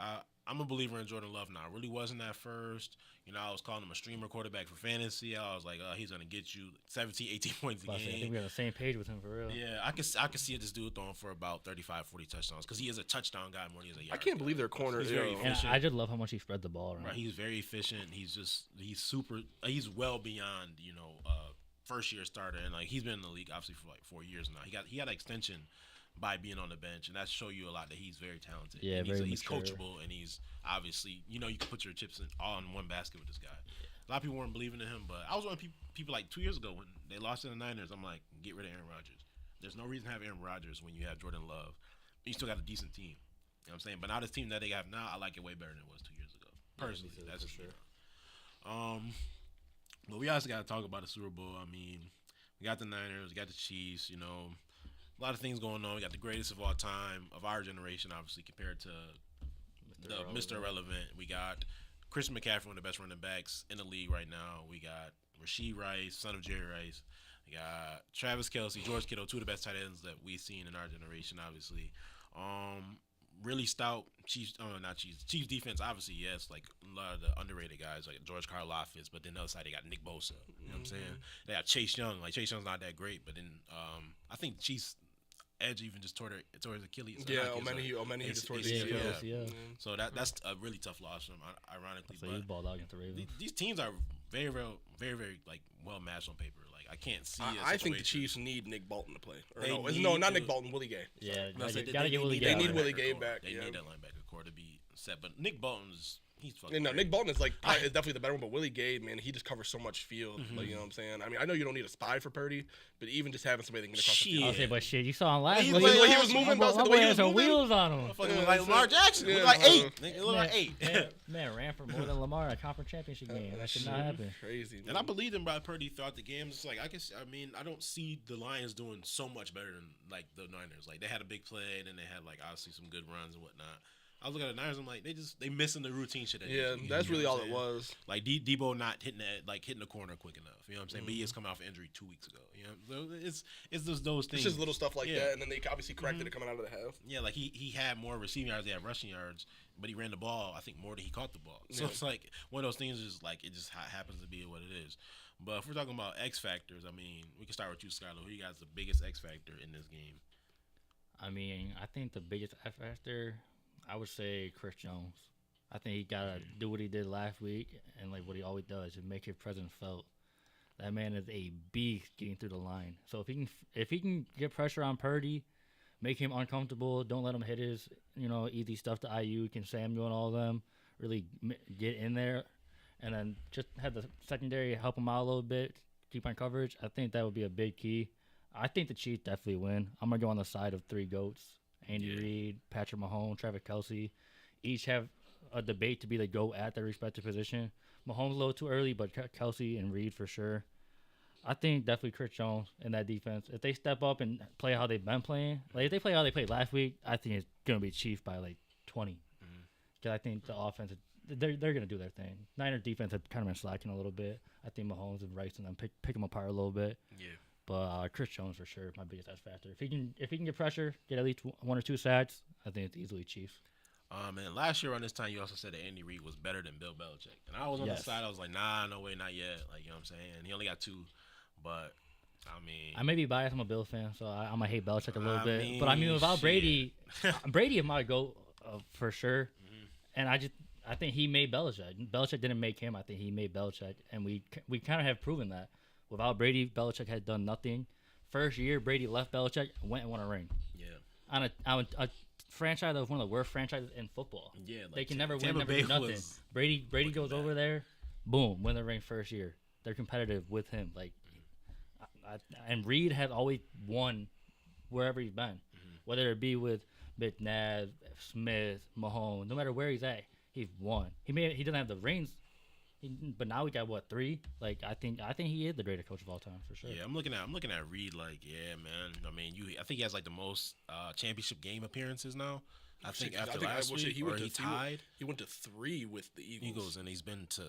I'm a believer in Jordan Love now. I really wasn't at first. You know, I was calling him a streamer quarterback for fantasy. I was like, he's gonna get you 17, 18 points a But I think game. we're on the same page with him for real. Yeah, I could see this dude throwing for about 35, 40 touchdowns because he is a touchdown guy more than he's a I yard can't guy. believe their corner. He's very And efficient. I just love how much he spread the ball around. Right, he's very efficient. He's well beyond first year starter, and like he's been in the league obviously for like 4 years now. He got an extension by being on the bench, and that show you a lot that he's very talented. Yeah, and very he's mature. coachable, and he's obviously you can put your chips all in one basket with this guy. A lot of people weren't believing in him, but I was one of the people like 2 years ago when they lost to the Niners. I'm like, get rid of Aaron Rodgers. There's no reason to have Aaron Rodgers when you have Jordan Love. You still got a decent team. You know what I'm saying? But now this team that they have now, I like it way better than it was 2 years ago. Personally, too, that's for just me, sure. though. But we also got to talk about the Super Bowl. I mean, we got the Niners, we got the Chiefs. A lot of things going on. We got the greatest of all time of our generation, obviously, compared to Mr. Irrelevant. We got Christian McCaffrey, one of the best running backs in the league right now. We got Rasheed Rice, son of Jerry Rice. We got Travis Kelce, George Kittle, two of the best tight ends that we've seen in our generation, obviously. Really stout Chiefs defense, obviously, yes, like a lot of the underrated guys like George Karlaftis, but then the other side they got Nick Bosa. You know what I'm saying? They got Chase Young. Like Chase Young's not that great, but then I think Chiefs Edge even just tore his Achilles. Yeah, not Achilles, Omeni it's- just tore it's- the yeah. ACL. Yeah. So that's a really tough loss for him, ironically. So he But balled out against the Ravens. these teams are very, very, very, very like well matched on paper. Like I can't see. I think the situation- Chiefs need Nick Bolton to play. Or They no, need not to- Nick Bolton, Willie Gay. Yeah, No, so gotta get Willie They Gay. need out Willie there. Gay core. back, They yeah. need that linebacker core to be set. But Nick Bolton's he's fucking. No, great. Nick Bolton is is definitely the better one, but Willie Gay, man, he just covers so much field. Like, you know what I'm saying? I mean, I know you don't need a spy for Purdy, but even just having somebody that can get across the Shit. field. I'll say, but shit, you saw him last He week. played The way he last was week. moving, My the way boy he had was some moving. wheels on him. Motherfucker Yeah, look like that's Lamar it. Jackson. Yeah, Look like uh-huh. 8. Nigga, look like 8. Man ran for more than Lamar in a conference championship game. That should not happen. Crazy. And I believed in Brad Purdy throughout the game. It's like I don't see the Lions doing so much better than like the Niners. Like they had a big play, and then they had like obviously some good runs and whatnot. I was looking at the Niners. I'm like, they missing the routine shit. That Yeah, they do, that's you know really what all I'm it saying? was. Like Debo not hitting the corner quick enough. You know what I'm saying? But he is coming off injury 2 weeks ago. You know, so it's just those things. It's just little stuff like Yeah. that, and then they obviously corrected it coming out of the half. Yeah, like he had more receiving yards, he had rushing yards, but he ran the ball, I think, more than he caught the ball. So Yeah. it's like one of those things is like it just happens to be what it is. But if we're talking about X factors, I mean, we can start with you, Skylar. Who you guys the biggest X factor in this game? I mean, I think the biggest F factor, I would say Chris Jones. I think he gotta do what he did last week and like what he always does, and make his presence felt. That man is a beast getting through the line. So if he can get pressure on Purdy, make him uncomfortable, don't let him hit his easy stuff to Ayuk and Samuel and all of them, really get in there, and then just have the secondary help him out a little bit, keep on coverage. I think that would be a big key. I think the Chiefs definitely win. I'm gonna go on the side of three GOATs: Andy Reid, Patrick Mahomes, Travis Kelce. Each have a debate to be the GOAT at their respective position. Mahomes a little too early, but Kelce and Reid for sure. I think definitely Chris Jones in that defense. If they step up and play how they've been playing, like if they play how they played last week, I think it's gonna be Chiefs by like 20. Because I think the offense, they're gonna do their thing. Niners defense had kind of been slacking a little bit. I think Mahomes and Rice and them pick them apart a little bit. Yeah. But Chris Jones for sure, my biggest X factor. If he can get pressure, get at least one or two sacks, I think it's easily Chiefs. And last year around this time, you also said that Andy Reid was better than Bill Belichick. And I was on the side. I was like, nah, no way, not yet. Like, you know what I'm saying? He only got 2. But, I mean. I may be biased. I'm a Bill fan, so I might hate Belichick a little bit. But, without shit. Brady, Brady might go for sure. Mm-hmm. And I think he made Belichick. Belichick didn't make him. I think he made Belichick. And we kind of have proven that. Without Brady, Belichick had done nothing. First year, Brady left Belichick and went and won a ring. Yeah. On a franchise that was one of the worst franchises in football. Yeah, like they can never win, never do nothing. Brady goes over there, boom, win the ring first year. They're competitive with him. Like, and Reid has always won wherever he's been, whether it be with McNabb, Smith, Mahomes. No matter where he's at, he's won. He doesn't have the rings. But now we got 3. Like I think he is the greatest coach of all time for sure. Yeah, I'm looking at Reid like, yeah, man. I mean, I think he has like the most championship game appearances now. I think after last week, he tied. He went to 3 with the Eagles, and he's been to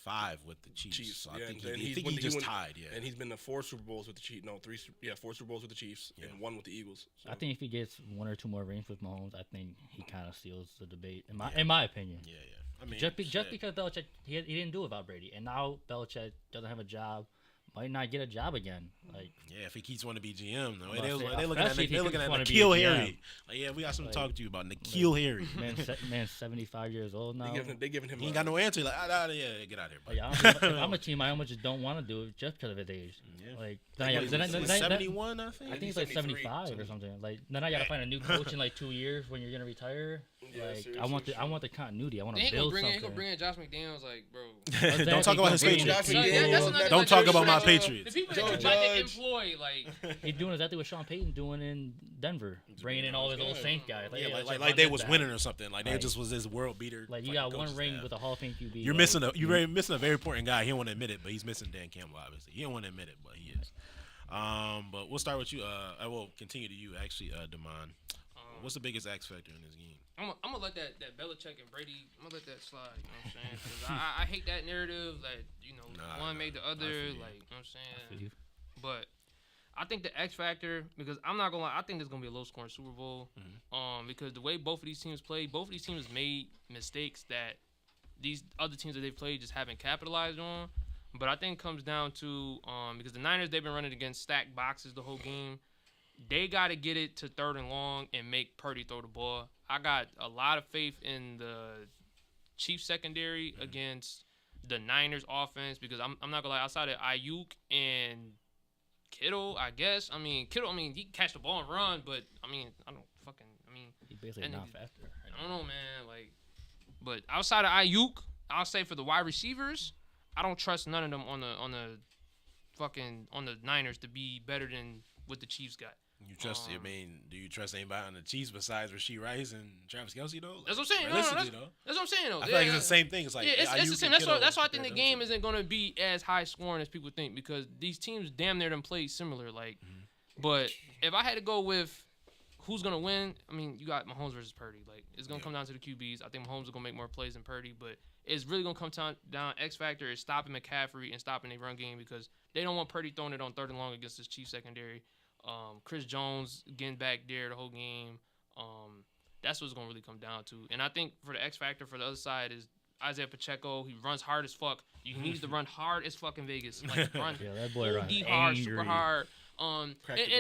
5 with the Chiefs. So I think he just tied. Yeah, and he's been to 4 Super Bowls with the Chiefs. No, 3. Yeah, 4 Super Bowls with the Chiefs and 1 with the Eagles. So. I think if he gets 1 or 2 more rings with Mahomes, I think he kind of seals the debate. In my opinion. Yeah. I mean, just because Belichick he didn't do it without Brady, and now Belichick doesn't have a job, might not get a job again. Like, yeah, if he keeps wanting to be GM, they're looking at N'Keal Harry. Like, yeah, we got something to talk to you about. N'Keal Harry, man, 75 years old now. They giving him. He ain't got no answer. Like, yeah, get out of here. Like, I'm a team. I almost just don't want to do it just because of his age. Yeah. Like, 71, I think. I think it's like 75 or something. Like, then I gotta find a new coach in like 2 years when you're gonna retire. Like, I want the continuity. I want to build something. He gonna bring in Josh McDaniels, like, bro. Don't talk about his Patriots. Don't talk about my Patriots. The people that you tried to employ, like, he's doing exactly what Sean Payton doing in Denver, bringing in all his old Saint guys. Like they was winning or something. Like they just was this world beater. Like you got 1 ring with a Hall of Fame QB. You're missing a very important guy. He don't want to admit it, but he's missing Dan Campbell. Obviously, he don't want to admit it, but he is. But we'll start with you. I will continue to you actually, Damon. What's the biggest X factor in this game? I'm gonna let that Belichick and Brady. I'm gonna let that slide. You know what I'm saying? 'Cause I hate that narrative that one made the other. Like, you know what I'm saying? But I think the X factor, because I'm not gonna lie, I think there's gonna be a low scoring Super Bowl. Because the way both of these teams play, both of these teams made mistakes that these other teams that they've played just haven't capitalized on. But I think it comes down to because the Niners, they've been running against stacked boxes the whole game. They got to get it to 3rd and long and make Purdy throw the ball. I got a lot of faith in the Chiefs secondary against the Niners offense because I'm not gonna lie, outside of Ayuk and Kittle, I guess. Kittle, he can catch the ball and run, but he basically not faster. I don't know, man. Like, but outside of Ayuk, I'll say for the wide receivers, I don't trust none of them on the Niners to be better than what the Chiefs got. You trust? Do you trust anybody on the Chiefs besides Rashee Rice and Travis Kelce though? That's what I'm saying. That's what I'm saying though. I feel like it's the same thing. It's like it's the same. That's why I think the game isn't going to be as high scoring as people think because these teams damn near them play similar. Like, but if I had to go with who's going to win, you got Mahomes versus Purdy. Like, it's going to come down to the QBs. I think Mahomes is going to make more plays than Purdy, but it's really going to come down. X factor is stopping McCaffrey and stopping their run game because they don't want Purdy throwing it on 3rd and long against this Chiefs secondary. Chris Jones getting back there the whole game. That's what it's going to really come down to. And I think for the X factor for the other side is Isaiah Pacheco. He runs hard as fuck. He needs to run hard as fucking Vegas. Like, run that boy runs hard, super hard. And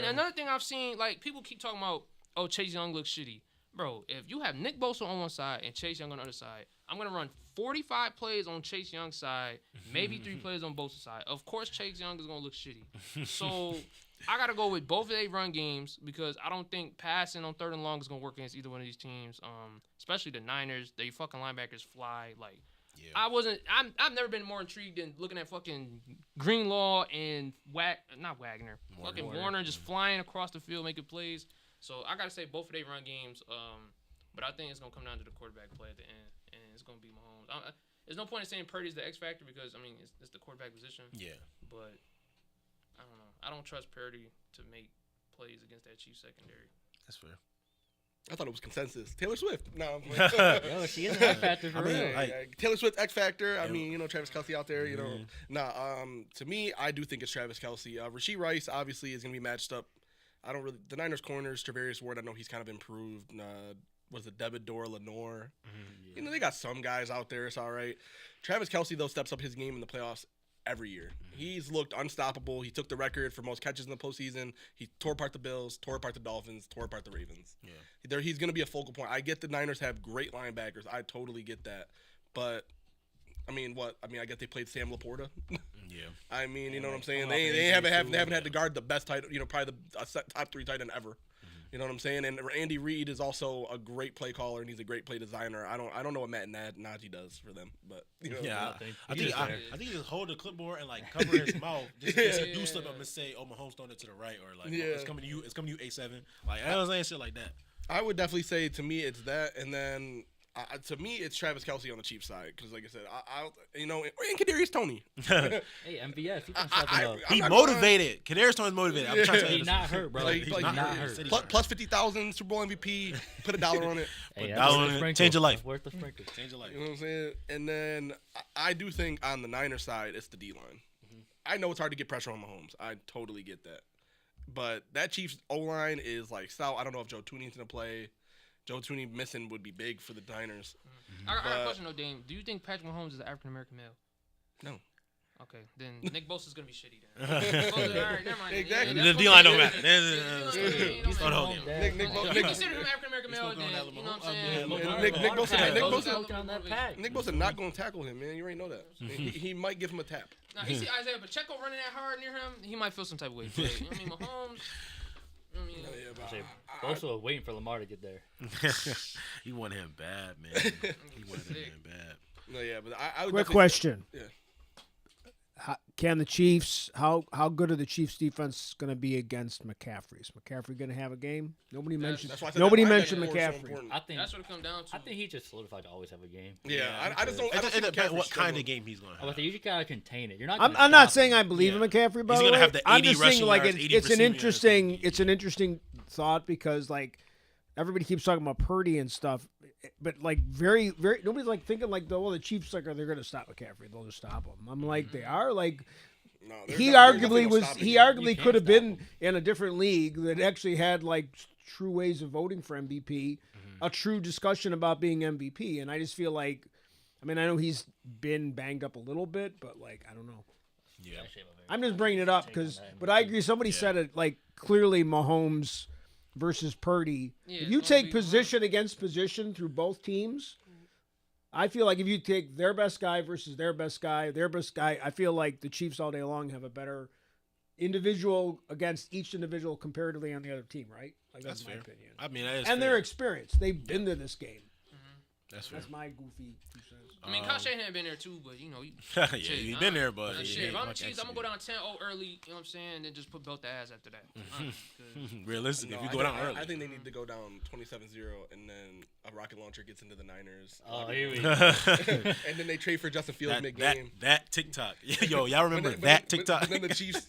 another thing I've seen, like, people keep talking about, oh, Chase Young looks shitty. Bro, if you have Nick Bosa on one side and Chase Young on the other side, I'm going to run 45 plays on Chase Young's side, maybe 3 plays on Bosa's side. Of course, Chase Young is going to look shitty. So I got to go with both of their run games because I don't think passing on 3rd and long is going to work against either one of these teams, especially the Niners. They fucking linebackers fly. Like, I've never been more intrigued than looking at fucking Greenlaw and Warner just flying across the field making plays. So I got to say both of their run games, but I think it's going to come down to the quarterback play at the end, and it's going to be Mahomes. There's no point in saying Purdy's the X factor because, it's the quarterback position. Yeah. But I don't know. I don't trust Purdy to make plays against that Chiefs secondary. That's fair. I thought it was consensus. Taylor Swift. No. Yo, she is an X Factor for I mean, real. like- Taylor Swift X Factor. I Yeah. mean, Travis Kelce out there. To me, I do think it's Travis Kelce. Rasheed Rice obviously is going to be matched up. The Niners corners, Travarius Ward. I know he's kind of improved. Was it Debador, Lenore? They got some guys out there. It's all right. Travis Kelce though steps up his game in the playoffs every year. He's looked unstoppable. He took the record for most catches in the postseason. He tore apart the Bills, tore apart the Dolphins, tore apart the Ravens. Yeah, he's going to be a focal point. I get the Niners have great linebackers. I totally get that. But I guess they played Sam Laporta. Yeah. I mean, you know what I'm saying? off They injury haven't too, had to guard the best tight, probably the top 3 tight end ever. You know what I'm saying? And Andy Reid is also a great play caller, and he's a great play designer. I don't know what Matt Nagy does for them, but Yeah, I He's think there. he just hold the clipboard and like cover his mouth just in case he do slip up and say, "Oh, Mahomes throwing it to the right," or like, "Oh, it's coming to you, A7." Like, I was saying shit like that. I would definitely say to me it's that, and then to me it's Travis Kelce on the Chiefs side because, like I said, and Kadarius Toney. Hey, MVS, he can step it up. He motivated. Kadarius Tony's motivated. I'm trying to tell you He's this. not hurt, bro. Like, He's like, not yeah, hurt. Plus 50,000 Super Bowl MVP. Put $1 on it. Hey, That that's one worth the sprinkle. change your life. That's worth the sprinkle. Change your life. You know what I'm saying? And then I do think on the Niners side, it's the D-line. I know it's hard to get pressure on Mahomes. I totally get that. But that Chiefs O-line is like stout. I don't know if Joe Tooney's going to play. Joe Tooney missing would be big for the Niners. I got a question though, Dame. Do you think Patrick Mahomes is an African American male? No. Okay, then Nick Bosa's gonna be shitty then. All right, never mind. Exactly. The D-line don't matter. He's Hold on. home, Dad. Nick If you Nick consider him African American male, spoke on then that you know with what I'm Mahomes. saying. Yeah, Nick Bosa smoking on that pack. Nick Bosa not going to tackle him, man. You already know that. He might give him a tap. Nah, he see Isaiah Pacheco running that hard near him, he might feel some type of way. But, you know what I mean? Mahomes. You know what I mean? Also waiting for Lamar to get there. He wanted him bad, man. He wanted him bad. No, yeah, but I would Quick definitely- question. Yeah. Can the Chiefs? How good are the Chiefs' defense going to be against McCaffrey? Is McCaffrey going to have a game? Nobody mentioned. That's why I said Nobody that mentioned linebacker core is so McCaffrey. important. I think That's what it comes down to. I think he just solidified to always have a game. Yeah, I just don't. I don't It see depends McCaffrey what kind struggling. of game he's going to I have. think you just gotta contain it. You're not. I'm gonna not stop saying him. I believe in McCaffrey. By He's the gonna way, have the I'm 80 just saying rushing like yards, 80 it's an receiving interesting yards. it's an interesting thought because like everybody keeps talking about Purdy and stuff, but like very nobody's like thinking like the Chiefs like are they going to stop McCaffrey? They'll just stop him. I'm like they are like. No, He nothing arguably will was. stop He him. arguably can't could have stop been him. in a different league that actually had like true ways of voting for MVP, a true discussion about being MVP. And I just feel like, I mean, I know he's been banged up a little bit, but like I don't know. Yeah. I'm just bringing it up because, but I agree. Somebody said it like clearly Mahomes versus Purdy. Yeah, If it's you gonna take be position against position through both teams. I feel like if you take their best guy versus their best guy, I feel like the Chiefs all day long have a better individual against each individual comparatively on the other team, right? Like that's my fair. opinion. I mean, that is And fair. their experience. They've been to this game. That's fair. That's my goofy 2 cents. I mean, Kyle Shanahan been there too, but you know, Yeah, shit, he's been there, but he shit. ain't If I'm the much Chiefs, I'm gonna go down 10-0 early. You know what I'm saying? And then just put belt the ass after that. Realistic, No, if you I go think- down early. I think they need to go down 27-0, and then a rocket launcher gets into the Niners. Oh, here we go. And then they trade for Justin Fields that, mid-game. that TikTok. Yo, y'all remember But then- that but TikTok? then the Chiefs,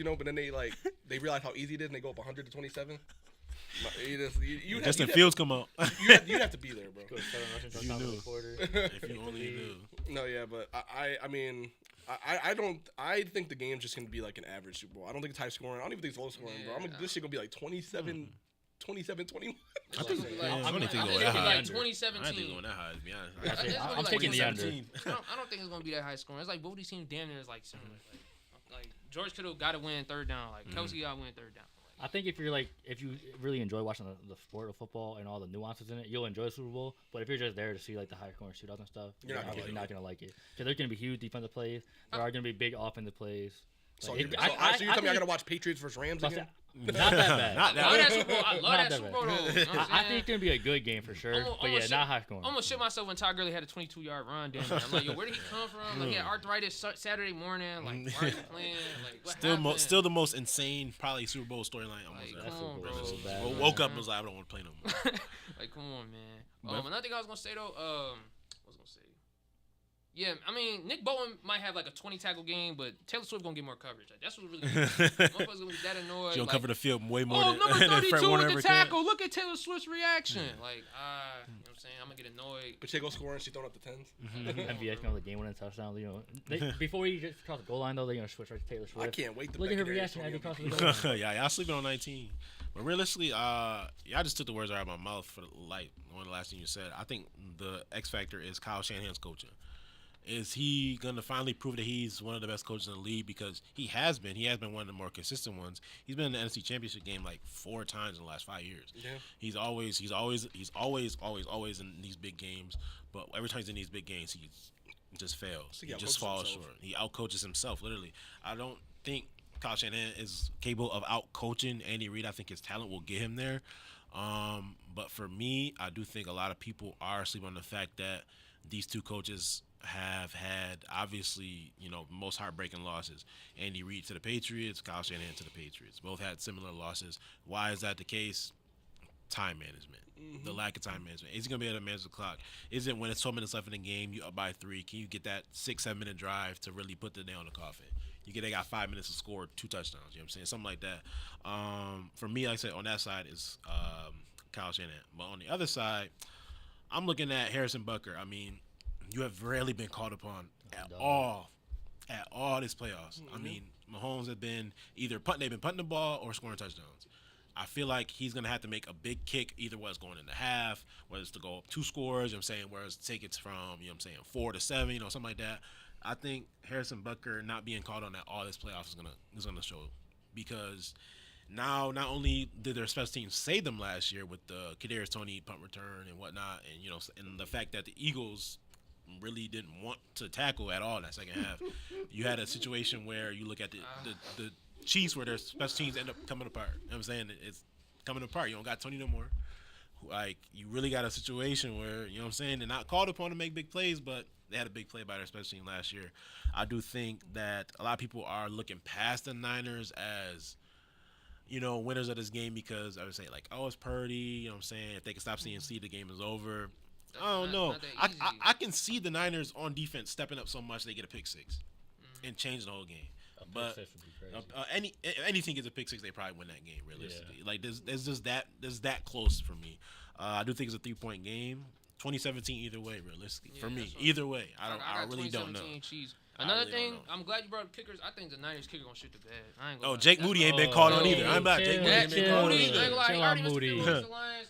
but then they realize how easy it is, and they go up 100-27. You Justin Fields come out. you'd have to be there, bro. You knew. If you only knew. No, yeah, but I mean, I think the game's just gonna be like an average Super Bowl. I don't think it's high scoring. I don't even think it's low scoring, bro. This shit gonna be like 27, 21. I think, I'm I gonna think go go that like high. 2017. I ain't think going that high, to be honest. It's gonna be I'm like taking the 2017. under. I don't think it's gonna be that high scoring. It's like both these teams damn near is like similar. Like George Kittle got to win third down. Like Kelsey got to win third down. I think if you really enjoy watching the sport of football and all the nuances in it, you'll enjoy the Super Bowl. But if you're just there to see like the high scoring shootouts and stuff, You're not gonna obviously like not gonna like it. Because there's gonna be huge defensive plays. There are gonna be big offensive plays. So Like, you it- tell me I think- gotta watch Patriots versus Rams Not again? that bad. Not that I love bad. that Super Bowl. I love Not that that Super bad. Bowl. Though. You know what I'm I saying? think it's gonna be a good game for sure. But yeah, not high scoring. I'm gonna shit myself when Todd Gurley had a 22-yard run. Damn, I'm like, yo, where did he come from? Like, he had arthritis Saturday morning. Like, why are you playing? Like, what happened? Still the most insane, probably Super Bowl storyline. Almost. Like, ever. come on, bro. so bad. Woke up and was like, I don't want to play no more. Like, come on, man. But- Another thing I was gonna say though, what was I gonna say? Yeah, I mean, Nick Bowen might have like a 20 tackle game, but Taylor Swift gonna get more coverage. Like, that's what really motherfuckers gonna be that annoyed. She'll like, cover the field way more oh, than, number than 32 Fred Warner with ever the could. tackle. Look at Taylor Swift's reaction. Like, you know what I'm saying? I'm gonna get annoyed. Pacheco scoring, she throwing up the tens. MVS going to the game-winning touchdown. You know, before he gets across the goal line, though, they're gonna switch right to Taylor Swift. I can't wait to Look at her reaction as he crosses the goal line. Yeah, y'all sleeping on 19. But realistically, y'all just took the words out of my mouth for like one of the last thing you said. I think the X factor is Kyle Shanahan's coaching. Is he gonna finally prove that he's one of the best coaches in the league? Because he has been. He has been one of the more consistent ones. He's been in the NFC Championship game like 4 times in the last 5 years. Yeah. He's always in these big games. But every time he's in these big games, he just fails. He He just outcoaches falls himself. short. He outcoaches himself, literally. I don't think Kyle Shanahan is capable of outcoaching Andy Reid. I think his talent will get him there. But for me, I do think a lot of people are sleeping on the fact that these two coaches have had, obviously, you know, most heartbreaking losses. Andy Reid to the Patriots, Kyle Shanahan to the Patriots. Both had similar losses. Why is that the case? Time management. The lack of time management. Is he going to be able to manage the clock? Is it when it's 12 minutes left in the game, you up by 3, can you get that 6-7 minute drive to really put the nail in the coffin? They got 5 minutes to score 2 touchdowns. You know what I'm saying? Something like that. For me, like I said, on that side is Kyle Shanahan. But on the other side, I'm looking at Harrison Butker. I mean, you have rarely been called upon at all this playoffs. I mean, Mahomes have been either they've been punting the ball or scoring touchdowns. I feel like he's going to have to make a big kick, either whether it's going into half, whether it's to go up 2 scores, you know what I'm saying, whereas take it from, you know what I'm saying, 4 to 7, you know, something like that. I think Harrison Butker not being called on at all this playoffs is gonna show, because now not only did their special teams save them last year with the Kadarius Toney punt return and whatnot, and you know, and the fact that the Eagles really didn't want to tackle at all in that second half. You had a situation where you look at the Chiefs where their special teams end up coming apart. You know what I'm saying? It's coming apart. You don't got Tony no more. Like, you really got a situation where, you know what I'm saying, they're not called upon to make big plays, but they had a big play by their special team last year. I do think that a lot of people are looking past the Niners as, you know, winners of this game, because I would say, like, oh, it's Purdy, you know what I'm saying? If they can stop seeing C, the game is over. I don't know. I can see the Niners on defense stepping up so much they get a pick 6 and change the whole game. But anything gets a pick 6, they probably win that game realistically. Yeah. Like there's just that close for me. I do think it's a 3-point game. 2017 either way, realistically for me. Either way, I really don't know. Chiefs. Another thing, I'm glad you brought up kickers. I think the Niners kicker gonna shoot the bed. I ain't gonna lie. Jake Moody ain't been called on either. I'm not. Jake Moody ain't been called on Moody, either. Chill out, Moody.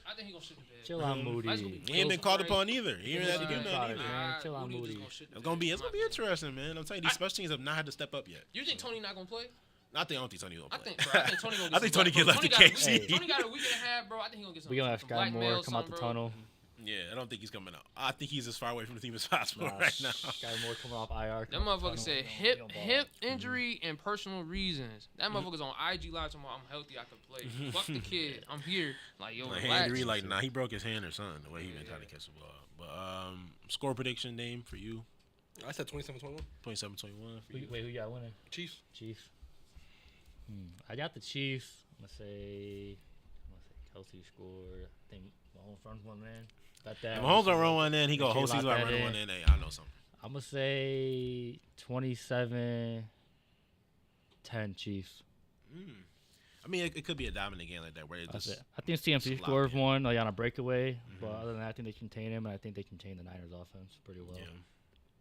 I think he gonna shoot the bed. Chill out, Moody. He ain't been called upon either. He ain't had to do nothing either. Chill out, Moody. It's gonna be interesting, man. I'm telling you, these special teams have not had to step up yet. You think Tony not gonna play? I don't think Tony will play. I think Tony gonna get I think Tony get left to KC. Tony got a week and a half, bro. I think he gonna get some. We gonna have Sky Moore come out the tunnel. Yeah, I don't think he's coming out. I think he's as far away from the team as possible right now. Sky Moore coming off IR. That motherfucker said hip injury and personal reasons. That motherfucker's on IG Live tomorrow. I'm healthy, I can play. Fuck the kid. I'm here. Like, yo, relax. Henry, like, nah, he broke his hand or something, the way he been trying to catch the ball. But score prediction name for you? I said 27-21. 27-21 for you. Wait, who y'all winning? Chiefs. I got the Chiefs. I'm gonna say Kelsey scored. I think Mahomes runs one in. Got that. If Mahomes don't run one in, he go whole season by running one in. Hey, I know something. I'm gonna say 27-10 Chiefs. I mean, it could be a dominant game like that where it That's just. it. I think CMC scores one like on a breakaway, but other than that, I think they contain him, and I think they contain the Niners' offense pretty well. Yeah.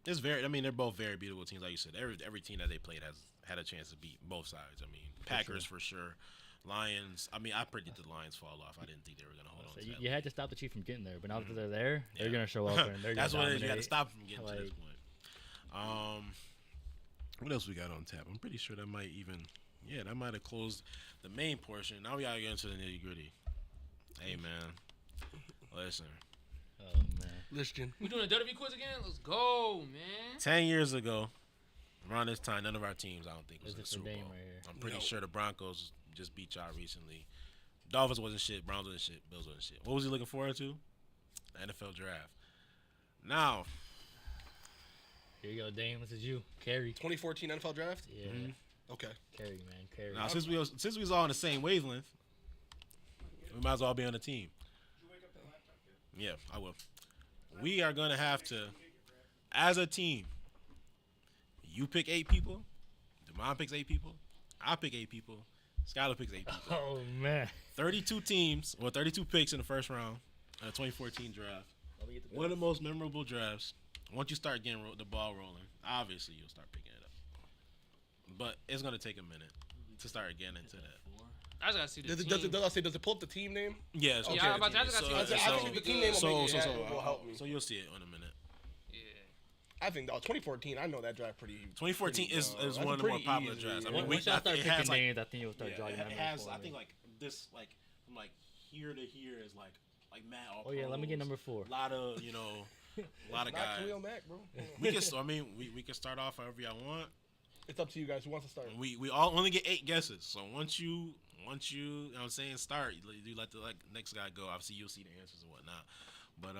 It's very. I mean, they're both very beatable teams, like you said. Every team that they played has had a chance to beat both sides. I mean, Packers for sure. Lions. I mean, I predicted the Lions fall off. I didn't think they were going to hold on. To that you had to stop the Chiefs from getting there, but now that they're there, they're going to show up and they're going to dominate. That's what it is. You got to stop them from getting to this point. What else we got on tap? I'm pretty sure that might have closed the main portion. Now we got to get into the nitty gritty. Hey, man. Listen. Oh, man. Listen. We doing a WWE quiz again? Let's go, man. 10 years ago, around this time, none of our teams, I don't think, was in the It's a Super Dame Bowl. right here. I'm pretty sure the Broncos just beat y'all recently. Dolphins wasn't shit. Browns wasn't shit. Bills wasn't shit. What was he looking forward to? The NFL draft. Now. Here you go, Dame. This is you. Carry. 2014 NFL draft? Yeah. Okay. Carry, man. Carry. Now, since we was all on the same wavelength, we might as well be on the team. Yeah, I will. We are going to have to, as a team, You pick 8 people. Demond picks 8 people. I pick 8 people. Skylar picks 8 people. Oh man. 32 teams, or 32 picks in the first round of the 2014 draft. One of the most memorable drafts. Once you start getting the ball rolling, obviously you'll start picking it up. But it's gonna take a minute to start getting into that. I just gotta see the Does team. it pull up the team name? Yeah, it's Yeah, gonna I was take about to- a I was minute. about to- I think the team name will help me. So you'll see it in a minute. Yeah. I think 2014. I know that draft pretty. 2014 is that's one of the more pretty popular easy, drafts. I yeah. mean, Once y'all start it picking has like names, I think you'll start drawing it numbers. has. for I me. think like this, like from like here to here is like mad. Oh yeah, let me get number 4. A lot of a lot of Not guys. Khalil Mack, bro. We can. I mean, we can start off however y'all want. It's up to you guys. Who wants to start? We all only get 8 guesses. So once you know what I'm saying, start, you let the next guy go. Obviously you'll see the answers and whatnot. But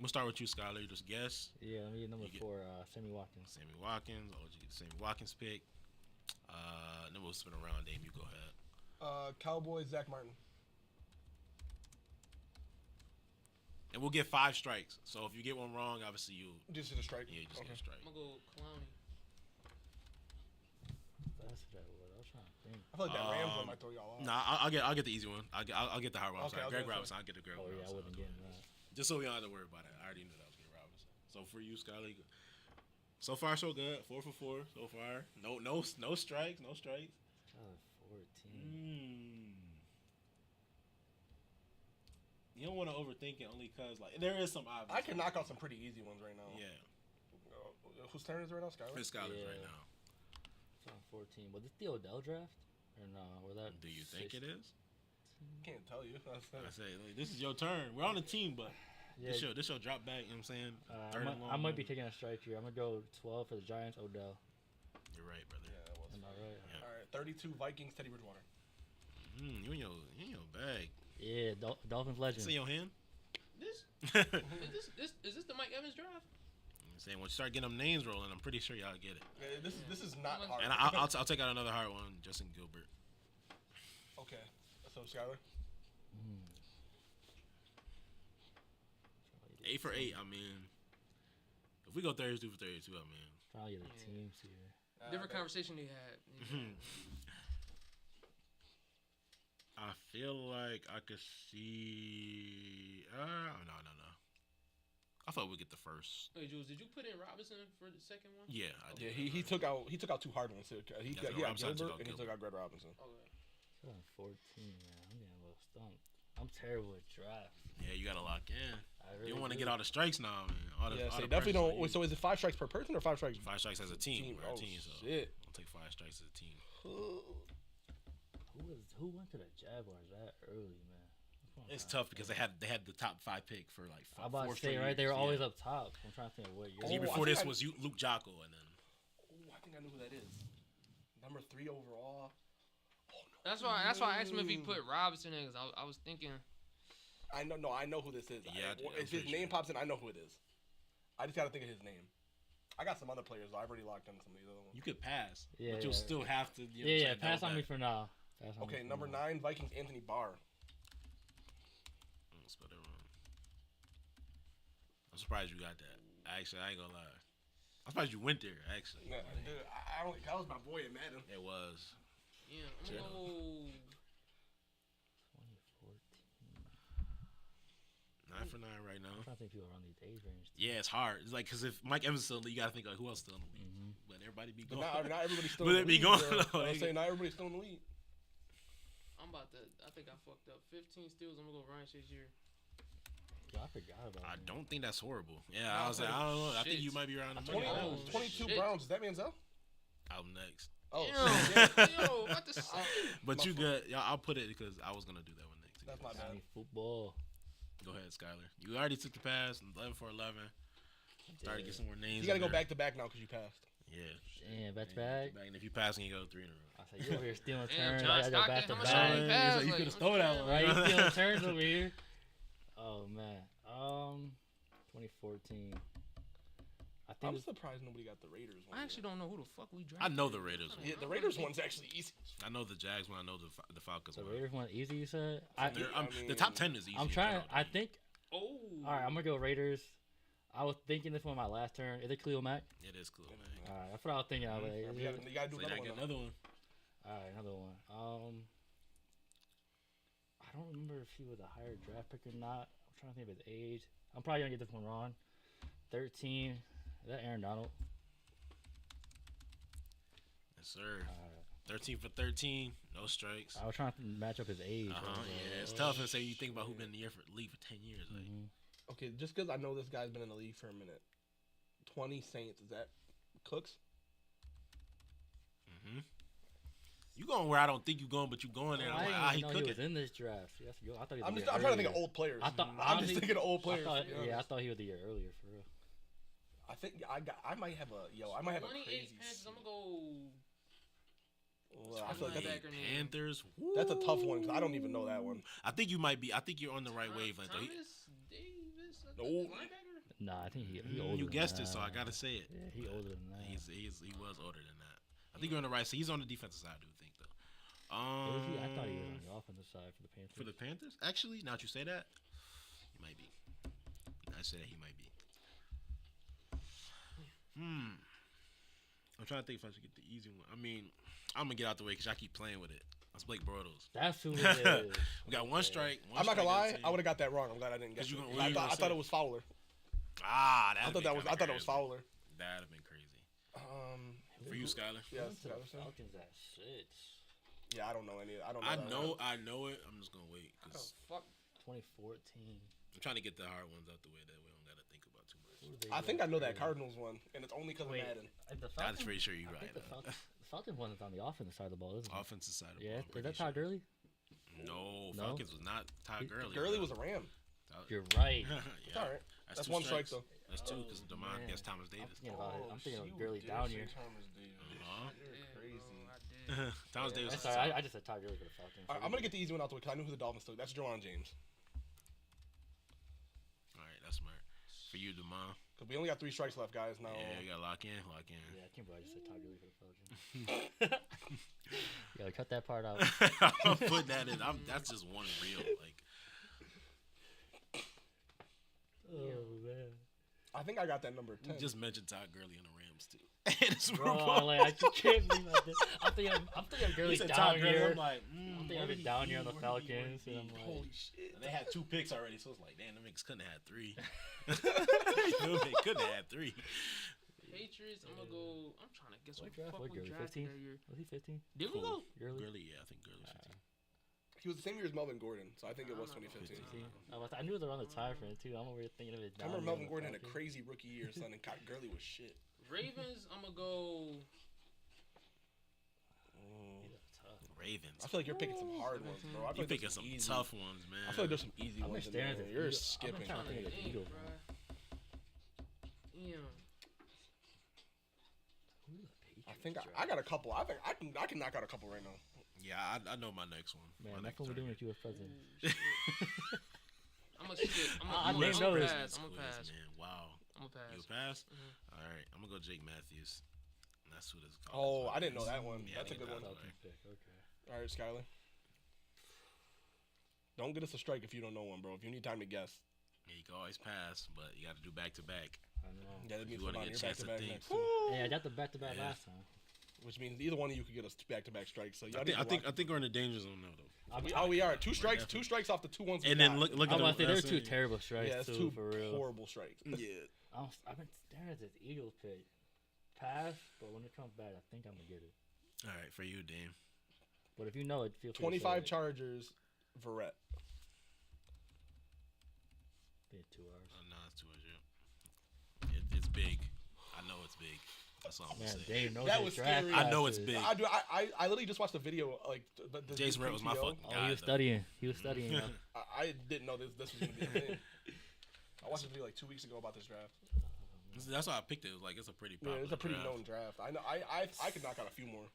we'll start with you, Skylar. You just guess. Yeah, let me get number You get- 4. Sammy Watkins. Sammy Watkins. Oh, you get the Sammy Watkins pick. Then we'll spin around. Dame, you go ahead. Cowboys. Zach Martin. And we'll get 5 strikes. So if you get one wrong, obviously you Just a strike. just Okay. get a strike. I'm gonna go Clowney. That's what I was trying to think. I feel like that Rams one might throw y'all off. Nah, I'll get the easy one. I'll get the hard one. I'm Okay, sorry. okay, Greg sorry. Robinson. I'll get the Greg Oh Robinson. yeah, I wasn't I'll do getting it. that. Just so we don't have to worry about it. I already knew that was getting Robinson. So for you, Skylar, so far so good. 4 for 4 so far. No strikes. No strikes. 14. You don't want to overthink it only because like there is some obvious. I can knock out some pretty easy ones right now. Yeah, Whose turn is it right now, Skylar? it's Skylar's Yeah. right now. It's on 14. Was this the Odell draft? Or no? Or that? Do you think it is? Can't tell you. I say like, this is your turn. We're on the team, but Yeah. this your drop back. You know what I'm saying? Third and long. I might be taking a strike here. I'm gonna go 12 for the Giants. Odell. You're right, brother. Yeah, that was. Am I right? Yeah. All right, 32 Vikings. Teddy Bridgewater. You in your bag. Yeah, Dolphins legend. It's in your hand. This is this the Mike Evans draft? I'm saying once you start getting them names rolling, I'm pretty sure y'all get it. Yeah, this is not hard. And I'll take out another hard one, Justin Gilbert. Okay, so Skylar. 8 for 8. I mean, if we go 32 for 32, I mean, Trying to get the teams here. Different conversation they had. I feel like I could see. No. I thought we'd get the first. Wait, Jules, did you put in Robinson for the second one? Yeah, I Yeah, did. he took out 2 hard ones. He got Robinson took Gilbert out and he took Gilbert. out Greg Robinson. Okay. Still on 14, man. I'm getting a little stumped. I'm terrible at drafts. Yeah, you gotta lock in. I You really don't want to do. get all the strikes now, man. All the, Yeah, all so the definitely pressure's don't. on Wait, you. so is it 5 strikes per person or 5 strikes? 5 strikes as a team. We're a Oh team, so shit. I'll take 5 strikes as a team. Who went to the Jaguars that early, man? It's tough because they had the top 5 pick for like I'm 4 about to straight say, right? They were years. always Yeah. up top. I'm trying to think of what year. The year Oh, I before think this I- was Luke Jocko, and then Oh, I think I know who that is. Number 3 overall. That's why I asked him if he put Robinson in, because I was thinking. I know who this is. Yeah, I'm if his pretty name sure. pops in, I know who it is. I just gotta think of his name. I got some other players. Though. I've already locked in some of these other ones. you could pass, Yeah, but you'll yeah. still have to. You know Yeah, what I'm pass saying, on me double for now. Pass on me Okay, for number now. 9, Vikings, Anthony Barr. back. Spell that wrong. I'm surprised you got that. Actually, I ain't gonna lie. I'm surprised you went there. Actually, Nah, dude, I don't. That was my boy in Madden. it was. Yeah, I'm Sure. gonna go. 2014. 9 for 9 right now. I'm trying to think people around these age range. Yeah, it's hard. It's like because if Mike Evans still in the league, you gotta think like who else still in the league. But everybody be But going. not everybody's still Will in it the be league. going? bro. No, I'm saying not everybody's still in the league. I'm about to. I think I fucked up. 15 steals. I'm gonna go Ryan Shazier. Yo, I forgot about I him. don't think that's horrible. Yeah, I was like, I don't know. I think Shit. you might be around the 20, money. Oh, 22 shit. Browns. Is that Manziel? I'm next. Oh, Yo, shit. yo, about to say. But My you fault. good. Yeah, I'll put it because I was gonna do that one next. That's my bad. Johnny football. Go ahead, Skylar. You already took the pass. 11 for 11. Started to get some more names. You gotta in go there. back to back now because you passed. Yeah. Damn, back to back. And if you pass, then you go 3 in a row. I said, you over here stealing Damn, turns. John I gotta go back Stockton, to how much back. you pass? So you Like, could've how stole much that you one. Right, you stealing turns over here. Oh man. 2014. I think I'm it's surprised nobody got the Raiders one. I actually don't know who the fuck we drafted. I know the Raiders one. Yeah, the Raiders one's actually easy. I know the Jags one. I know the Falcons the one. Raiders one easy. You said. I They're- I the mean, top 10 is easy. I'm in trying. general, I dude. think. Oh. All right, I'm gonna go Raiders. I was thinking this one my last turn. Is it Khalil Mack? It is cool, man. All right, that's what I was thinking. I was like, You gotta do So I get another one. another one. all right, another one. I don't remember if he was a higher draft pick or not. I'm trying to think of his age. I'm probably gonna get this one wrong. 13. Is that Aaron Donald? Yes, sir. 13 for 13, no strikes. I was trying to match up his age. Yeah, it's tough to say you think about who been in the league for 10 years. Like, Okay, just because I know this guy's been in the league for a minute. 20 Saints, is that Cooks? you going where I don't think you going, but you going there. I I'm like, didn't he even know he cooking. was in this draft. Yes, I thought he was I'm the just year I'm trying to think of earlier. old players. I thought, I'm just honestly, thinking of old I players. thought, to be I honest. thought he was the year earlier for real. I think I might have a 28 crazy. Panthers. I'm gonna go. Well, I feel like that's, Linebacker name. Panthers. that's a tough one because I don't even know that one. I think you might be. I think you're on the right wavelength. Though. Thomas Davis. No. Linebacker. Nah, I think he older. You than guessed that. it, so I gotta say it. Yeah, he older than that. He was older than that. I think you're on the right. So he's on the defensive side. I do think though. Is he? I thought he was on the offensive side for the Panthers. For the Panthers, actually, now that you say that, he might be. I say that he might be. I'm trying to think if I should get the easy one. I mean, I'm gonna get out the way because y'all keep playing with it. That's Blake Bortles. That's who it is. We got one strike. I'm not gonna lie, I would have got that wrong. I'm glad I didn't guess. You it. gonna- what I you thought gonna I thought say? it was Fowler. I I thought it was Fowler. That'd have been crazy. Um, For you, Skyler. yeah, Went to the Skyler. Falcons at 6. Yeah, I don't know any. I don't know. I know it. I'm just gonna wait because Fuck. 2014. I'm trying to get the hard ones out the way. That way I don't gotta think about too much. Who did they I go think I know that for? Cardinals one, and it's only because of Wait, Madden. the I'm Falcons, pretty sure you're I right. think the Falcons wasn't on the offensive side of the ball, isn't it? Offensive side of the Yeah, ball. I'm is pretty that Todd sure. Gurley? No, No? Falcons was not Todd Gurley. Gurley was a Ram. You're right. yeah. It's all right. That's two one strike strikes. though. That's two because Demond man. gets Thomas I'm Davis. thinking about it. I'm thinking of Gurley down here. Uh-huh. Crazy. I did. Thomas Davis. I'm is sorry, solid. I just said Todd Gurley for the Falcons. I'm gonna get the easy one out the way because I knew who the Dolphins took. That's Jawan James. All right, that's smart. For you, Demond. Because we only got 3 strikes left, guys. Now. Yeah, you gotta lock in. Yeah, I can't believe I just said Todd Gurley for the Falcons. Yeah, cut that part out. I'm putting that in. That's just one reel. Like, Oh man, I think I got that number you 10. just mentioned Todd Gurley on the Rams too. It's bro, I can't believe I did. I'm thinking Gurley said down Todd Gurley. here. I'm like, I'm thinking of it down here on the Falcons, and I'm like, Holy shit. and they had 2 picks already, so it's like, damn, them niggas couldn't have had 3. They couldn't have had 3. Patriots. I'm gonna go. I'm trying to guess What what draft? fuck What we Gurley? drafted 15? that year. Was he 15? Did we go? Gurley. Gurley, yeah, I think Gurley's 15. He was the same year as Melvin Gordon, so I think it was 2015. 15. I knew they were on the time frame too. I'm over here thinking of it. I down remember here on Melvin the Gordon had a Falcons. crazy rookie year, son, and Gurley was shit. Ravens. I'm gonna go. Tough. Ravens. I feel like you're picking some hard ones, bro. I feel You like there's picking some easy- tough ones, man. I feel like there's some easy I'm ones in staring there. at the You're Eagles. I'm skipping. trying to think of the Dang, Eagles. bruh. Damn. Who did the Patriots I think draft? I got a couple. I think I can knock out a couple right now. Yeah, I know my next one. Man, My that's next what we're doing target. with U.S. president. I'm gonna skip. I I'm didn't gonna know this. pass. I'm gonna Quiz, pass. man. Wow. I'm gonna pass. You a pass? Mhm. All right, I'm gonna go Jake Matthews. And that's who this. Oh, I didn't know that one. Yeah, That's a I good think one. that's Falcons pick. Okay. All right, Skyler. Don't get us a strike if you don't know one, bro. If you need time to guess. Yeah, you can always pass, but you got to do back to back. I know. Yeah, that means You wanna you're get a back chance to to back think. next too. Yeah, I got the back-to-back Yeah. last time. Which means either one of you could get us back-to-back strikes. So y'all I need think to lock- we're in the danger zone now, though. we are 2 strikes. 2 strikes off the 2 ones. we And then got. look I at was about to say, the they're 2 terrible strikes, Yeah, it's too, 2 for real. horrible strikes. Yeah. I've been staring at this Eagles pick. Pass, but when it comes back, I think I'm going to get it. All right, for you, Dame. But if you know it, feel free to 25 say it. Chargers, Verrett. Been 2 hours. Oh, no, it's too much. Yeah. It's big. I know it's big. That's all I'm Man, gonna say. Dave knows That his was draft scary. I know it's classes. big. I literally just watched the video. Like the Jason Verrett was my PTO. fucking Oh, guy. he was though. studying. He was studying. yeah. I didn't know this was gonna be a thing. I watched a video like 2 weeks ago about this draft. That's why I picked it. It was like it's a pretty Yeah, popular it's a pretty draft. known draft. I know. I could knock out a few more.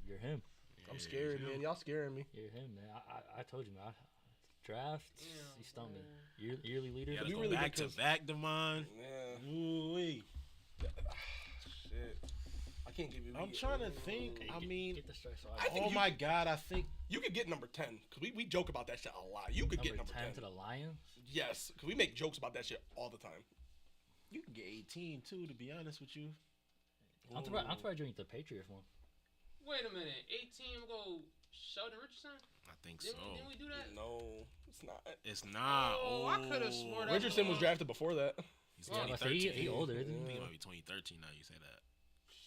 You're him. I'm scared, man. Y'all scaring me. You're him, man. I told you, man. Draft, he stumped me. Yearly leader. You gotta We go really back good to 'cause- back, Demond. Yeah. Ooh-wee. Shit. I I can't give you. I'm trying to think. Hey, I get- mean, get the strike so I think oh you- my God, I think You could get number 10 because we joke about that shit a lot. You could get number 10. to the Lions. Yes, because we make jokes about that shit all the time. you can get 18 too. To be honest with you, I'm surprised you ain't the Patriots one. Wait a minute. 18 will go Sheldon Richardson? I think so. Didn't we do that? No, it's not. It's not. Oh, I coulda swore that- Richardson was drafted before that. He's Well, I say 2013. he older, I isn't he? think it might be 2013 now. You say that.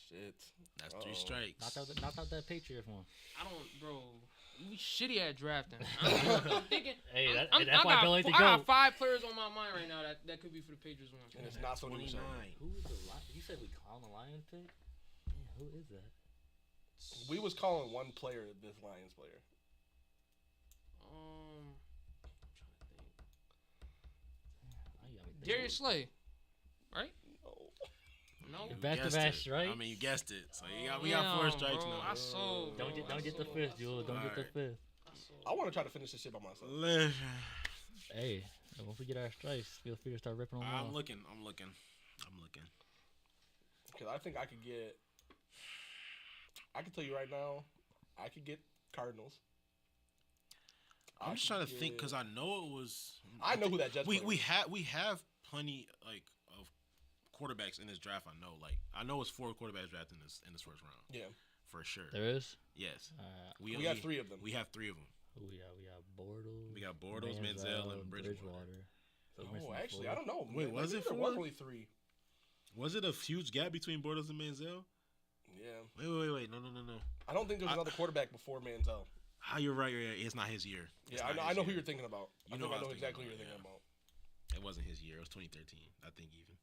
Shit. That's Uh-oh. 3 strikes. Not that Patriots one. I don't, bro. We shitty at drafting. I'm thinking. Hey, I'm- that- I'm- that's I why got, Bill ain't the I got GOAT. 5 players on my mind right now that could be for the Patriots one. And it's not Sony Michel. 29. Who is the Lions? You said we clown the Lions pick? Yeah, who is that? We was calling one player this Lions player. I'm trying to think. Oh, you got me thinking. Darius Slay, right? No. No. You Back-to-back guessed it. strikes? I mean, you guessed it. So we got 4 Damn, strikes bro, now. I sold. Don't bro. get I the sold, fifth, I Jules. Don't get the Alright. fifth. sold. I want to try to finish this shit by myself. Listen, Hey, once we get our strikes, feel free to start ripping them I'm off. looking. Because I think I could get. I can tell you right now, I could get Cardinals. I'm just trying to think because I know it was. I know who that Jets We player we is. have plenty like of quarterbacks in this draft. I know it's 4 quarterbacks drafted in this first round Yeah. for sure. There is? Yes, We have 3 of them. We have 3 of them. Who we got? We got Bortles. We got Bortles, Manziel, and Bridgewater. So we're missing Oh, the actually, 4th. I don't know. Wait, man. was Maybe it there was 4? only 3. Was it a huge gap between Bortles and Manziel? Yeah. Wait. No. I don't think there's another quarterback before Manziel. Ah, you're right. It's not his year. It's Yeah, not I his know who year. you're thinking about. You I know think I what I know was exactly who thinking you're about, thinking about. It wasn't his year. It was 2013. I think even.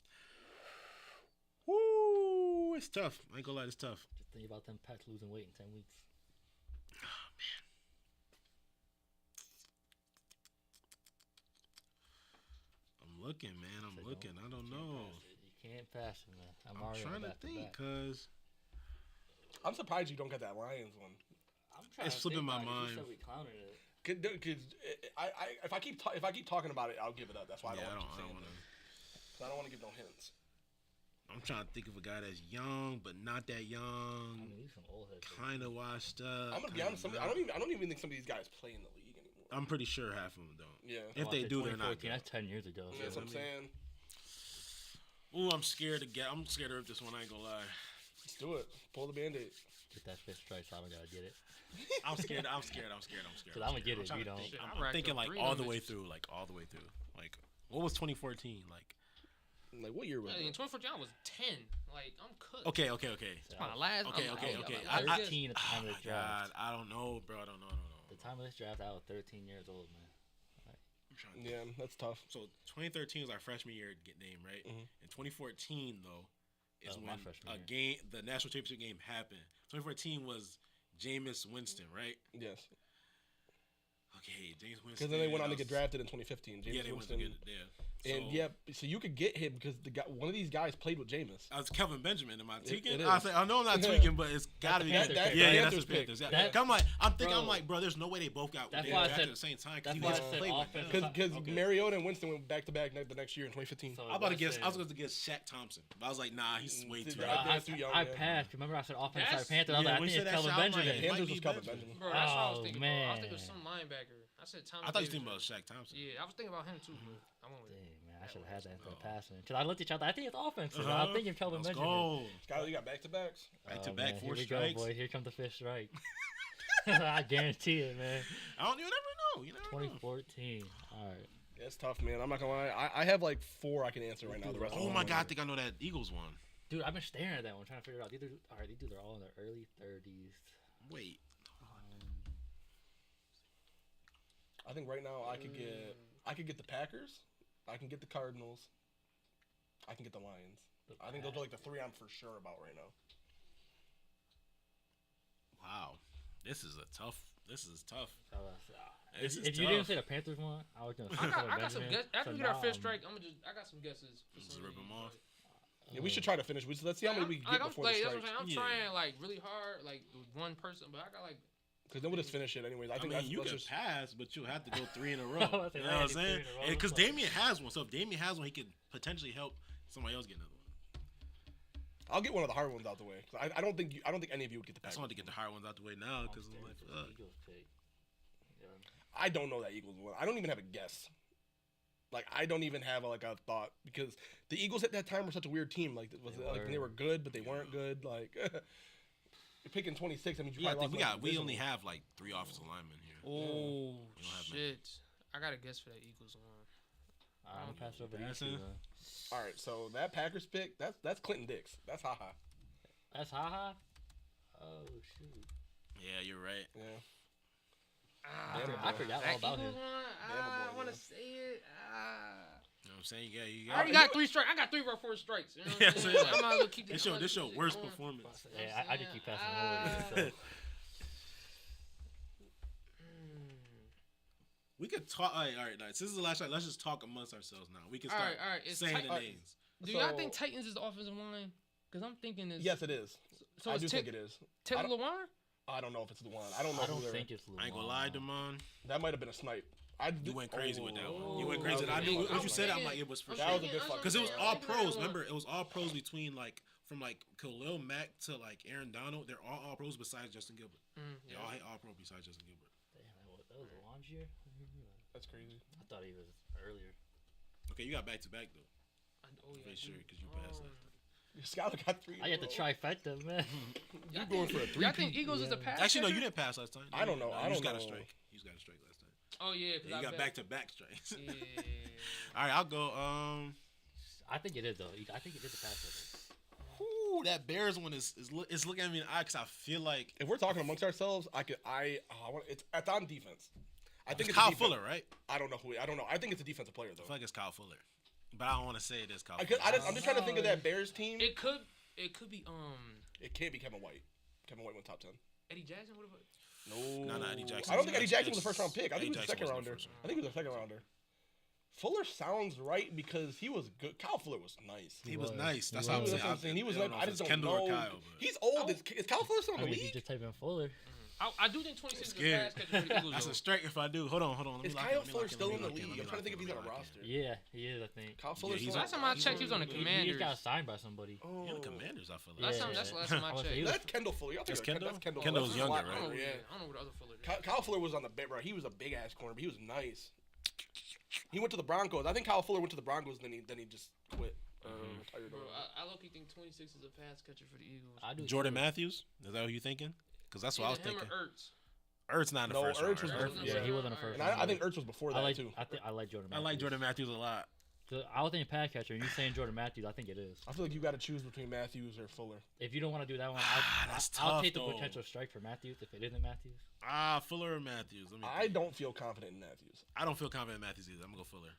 Woo! It's tough. I ain't gonna lie. It's tough. Just think about them Pats losing weight in 10 weeks. I'm looking, man. I'm So looking. I don't know. You can't pass it, man. I'm already trying to back think back. because I'm surprised you don't get that Lions one. I'm It's to slipping think my about it. You mind. said we clowning it. Because if I keep talking about it, I'll give it up. That's why I yeah, don't I want to don't want to. I don't want to give no hints. I'm trying to think of a guy that's young but not that I young, mean, these some old heads. kind of washed up. I'm gonna be kinda honest. not. I don't even think some of these guys play in the league anymore. I'm pretty sure half of them don't. Yeah. If they do, they're not. 2014, that's 10 years ago. Yeah, that's So what I'm saying. Ooh, I'm scared to rip this one. I ain't gonna lie. Let's do it. Pull the Band-Aid. get that 5th strike, so I gotta get it. I'm scared. I'm scared. 'Cause I'ma get it, trying you to don't. think. Shit, I I'm racked thinking up like 3 all of the them way bitches. through. Like what was 2014? Like Like, what year was Yeah, it? in 2014, I was 10. Like, I'm cooked. okay. It's my last. Okay. I'm- Okay. I- Okay. I- I- 13 at the time Oh of my the draft. god, I don't know, bro. I don't know. The time of this draft, I was 13 years old, man. I'm trying to Yeah, that's tough. So 2013 was our freshman year name, right? Mhm. In 2014 though, is That was my when freshman a year. game, the national championship game happened. 2014 was Jameis Winston, right? Yes. Okay, James Winston. Because then they went on to that get was- drafted in 2015. James Yeah, they went to Winston. get And So- yeah, so you could get him because one of these guys played with Jameis. I was Kelvin Benjamin. Am I tweaking? it I is. say I know I'm not Yeah. tweaking, but it's gotta be. That's the yeah, Panthers yeah, pick. that's Panthers the Panthers. pick. Yeah. That- I'm thinking, Bro. I'm like, bro, there's no way they both got That's they why I drafted said- at the same time. that's he why I just said played with offense. them. Because Okay. Mariota and Winston went back to back the next year in 2015. So I was about to guess. said- I was going to guess Shaq Thompson, but I was like, nah, he's way too. Yeah, young. that's too young, I yeah. passed. Remember, I said offense That's- side Panthers. I was Yeah, like, I when think you it's said that Kelvin shit, I'm like, Benjamin. it might Panthers be was Kelvin Benjamin. Benjamin. Bro, that's what I was Oh, thinking about. I was thinking man. of some linebacker. I said Thomas. I thought you were Davis. thinking about Shaq Thompson. Yeah, I was thinking about him too, but I went with it. Dang, man, I should have had that instead of passing. Because I looked at each other. I think it's offensive. Uh-huh. I'm thinking Kelvin Let's Benjamin. go. Skyler, you got back-to-backs? Back-to-back, man, 4 here we strikes. go, boys. Here comes the 5th strike. I guarantee it, man. I don't. You never know. You never know. 2014. All right. Yeah, it's tough, man. I'm not gonna lie. I have like 4 I can answer right now. The rest. Oh of my them god, I think I know that Eagles one. Dude, I've been staring at that one, trying to figure it out. These dudes are all in their early 30s. Wait. I think right now I could get the Packers. I can get the Cardinals. I can get the Lions. I think those are like the 3 I'm for sure about right now. Wow. This is tough. So, This is if you didn't tough. say the Panthers one, I was gonna say I got Kelvin some Benjamin. guess. After So we get our now 5th I'm- strike, I got some guesses. For Just some rip of 'em these, off. Yeah, we should try to finish. Let's see how many we can get I'm, before like, the that's what strike. I'm saying. Yeah. I'm trying like really hard, like with one person, but I got like. Because then we'll just finish it anyways. I I think mean, you let's could just. pass, but you'll have to go 3 in a row. I was You saying, know I what I'm had to do saying? 3 in a row. Because Damien has one. So if Damien has one, he could potentially help somebody else get another one. I'll get one of the hard ones out the way. 'Cause I don't think any of you would get the I Packers. just want to get the hard ones out the way now because I'm like, fuck. Eagles pick. Yeah. I don't know that Eagles one. I don't even have a guess. Like I don't even have like a thought because the Eagles at that time were such a weird team. Like they were good, but they weren't good. Like you're picking 26. I mean, you Yeah, I probably think lost we like only divisional. have like 3 offensive linemen here. Oh You don't have many. shit! I got a guess for that Eagles one. I'm gonna pass over Passing? you two, though. All right, so that Packers pick, that's Clinton Dix. That's haha. That's haha. Oh shoot. Yeah, you're right. Yeah. I forgot all about him. Eagles one. Bama I boy, want yeah. to say it. You know what I'm saying? You I already got 3 strikes. I got 3 or 4 strikes. You know Yeah, what I'm so saying? like, I might as well keep This I'm your gonna- worst I'm gonna- performance. Yeah, I just keep passing him over. So. We could talk. All right, nice. This is the last shot. Let's just talk amongst ourselves now. We can All start right. It's saying the All right. names. Do y'all So- think Titans is the offensive line? Because I'm thinking it's Yes, it is. So I it's do think it is. Taylor I don't- Lewan? I don't know if it's the one. I don't know. I who don't they're- think it's Luan. I ain't gonna lie, Damon. that might have been a snipe. You went crazy with that one. You Oh, went crazy. okay. I knew I'm when you said it, I'm thinking- like, it was for I'm That was a sure. good thinking- fuck. Because it was I'm all thinking that pros. one. Remember, it was all pros between like from like Khalil Mack to like Aaron Donald. They're all pros besides Justin Gilbert. They all hate all pro besides Justin Gilbert. Damn, that was Luan's year. That's crazy. I thought he was earlier. Okay, you got back to back though. Oh, yeah, For sure, dude. 'cause you passed that. Skyler got 3. I got the trifecta, man. Y'all going think- for a Y'all think three-peat? Eagles is the Yeah. pass? Actually, no, catcher? you didn't pass last time. I don't know. No, I you just don't got a know. strike. You just got a strike last time. Oh yeah, 'cause Yeah, I you got bet. back to back strikes. Yeah. All right, I'll go. I think it is though. I think it is the pass catcher. Ooh, that Bears one is looking at me in the eye because I feel like If we're talking amongst ourselves, it's on defense. I think it's it's Kyle a defense- Fuller, right? I don't know who. I don't know. I think it's a defensive player I though. feel like it's Kyle Fuller, but I don't want to say it is Kyle. I'm Fuller. just trying to think of that Bears team. It could be It can't be Kevin White. Kevin White went top 10. Eddie Jackson. What about? No, Eddie Jackson. I don't think Eddie Jackson was a first round pick. I think Eddie he was a Jackson second wasn't rounder. the first round. I think he was a second rounder. Fuller sounds right because he was good. Kyle Fuller was nice. He was was. nice. He That's was. how I'm That's saying. what I'm saying. He was I like, don't know I if just it's don't Kendall know. or Kyle, but He's old. Is Kyle Fuller still in I the mean, you league? just type in Fuller. I do think 26 is a scared. pass catcher for the Eagles. that's though. a strike if I do. Hold on. Let me Is lock Kyle in, Fuller still in the let me league? lock I'm trying to think if he's on a let me lock roster. Yeah, he is. I think. Kyle Fuller's he's still Last time I checked, he was on the He Commanders. got signed by somebody. Oh, Yeah, the Commanders, I feel like. That's Yeah. that's the last time I I was checked. saying, That's Kendall Fuller. Y'all think That's that's Kendall? Kendall. Kendall's That's younger, a right? I don't know, Yeah. I don't know what the other Fuller did. Kyle Fuller was on the bit, right? He was a big ass corner, but he was nice. He went to the Broncos. I think Kyle Fuller went to the Broncos, then he just quit. Retired Bro, over. I low-key think 26 is a pass catcher for the Eagles. I do. Jordan too. Matthews? Is that what you thinking? Because that's what I was Either him thinking. or Ertz. Ertz not in the No, first Ertz round. was Ertz- before- Yeah, he wasn't a first. And I think Ertz was before that I like. too. I like Jordan. I Matthews. like Jordan Matthews a lot. So I was thinking pass catcher. And you saying Jordan Matthews? I think it is. I feel like you got to choose between Matthews or Fuller. If you don't want to do that one, That's I'll tough, take the though. potential strike for Matthews if it isn't Matthews. Fuller or Matthews? Let me I think. don't feel confident in Matthews. I don't feel confident in Matthews either. I'm gonna go Fuller.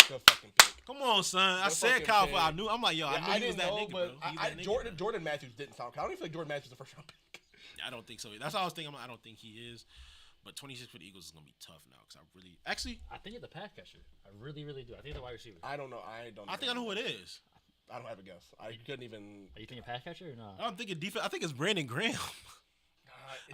Good fucking pick. Come on, son. I Good said fucking Kyle pick. Fuller. I knew. I'm like, yo, Yeah, I knew he was didn't that know, nigga, but bro. He's that nigga, Jordan bro. Matthews didn't sound. I don't even feel like Jordan Matthews is the first round pick. I don't think so. That's what I was thinking. I don't think he is. But 26 for the Eagles is gonna be tough now because I really, actually, I think it's the pass catcher. I really, really do. I think it's the wide receiver. I don't know. I I know who it is. I don't have a guess. I couldn't even. Are you thinking pass catcher or not? I'm thinking defense. I think it's Brandon Graham.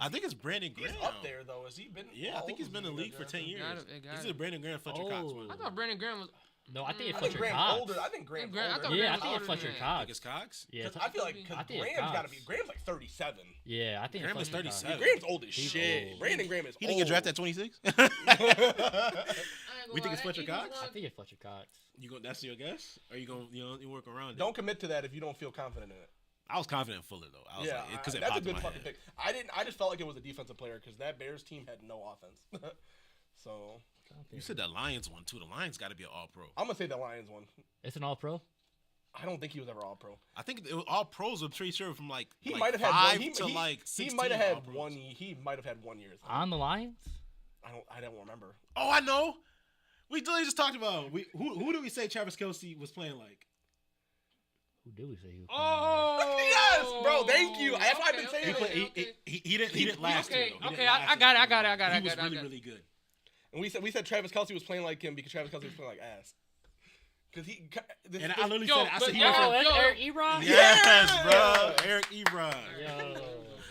I think it's Brandon Graham. He's up there though. Has he been? Yeah, I how think old he's is been in the he? league for 10 years. It got This it. is Brandon Graham, Fletcher Oh. Cox. One. I thought Brandon Graham was. No, I think it's I think Fletcher Graham's Cox. older. I think Graham's Graham- I older. thought Yeah, I Graham's think it's older Fletcher than that. I think Cox. it's Cox. Yeah, I feel like I because think it's Graham's got to Cox. be. Graham's like 37. Yeah, I think Graham it's is Fletcher Cox. 37. Graham's old as He's shit. old. Brandon Graham is He didn't get old. drafted at 26. We think it's Fletcher Cox? I think it's Fletcher Cox. That's your guess? Or you work around it? Don't commit to that if you don't feel confident in it. I was confident in Fuller though. I was Yeah, like, because it that's a popped in good my fucking head. pick. I just felt like it was a defensive player because that Bears team had no offense. So You said that Lions one too. The Lions got to be an All Pro. I'm gonna say the Lions one. It's an All-Pro. I don't think he was ever All Pro. I think it was All Pros. I'm pretty sure from like He like might have had 5 one. to like 16. He might have All had Pros. one. He might have had 1 year. On the Lions? I don't remember. Oh, I know. We literally just talked about who did we say Travis Kelce was playing like? Who did we say he was? Oh. Yes, bro, thank you. That's why I've been saying He, it. played, okay. he didn't last Okay, year. Though. He okay, didn't last I got it, year. I got it, I got it, He I was got it, I really got it. really good. And we said Travis Kelce was playing like him because Travis Kelce was playing like ass. Because And I literally Yo, said it. I but said he yo, went Oh, from that's yo. Eric Ebron? yes, Yeah. bro, Eric Ebron. Yo,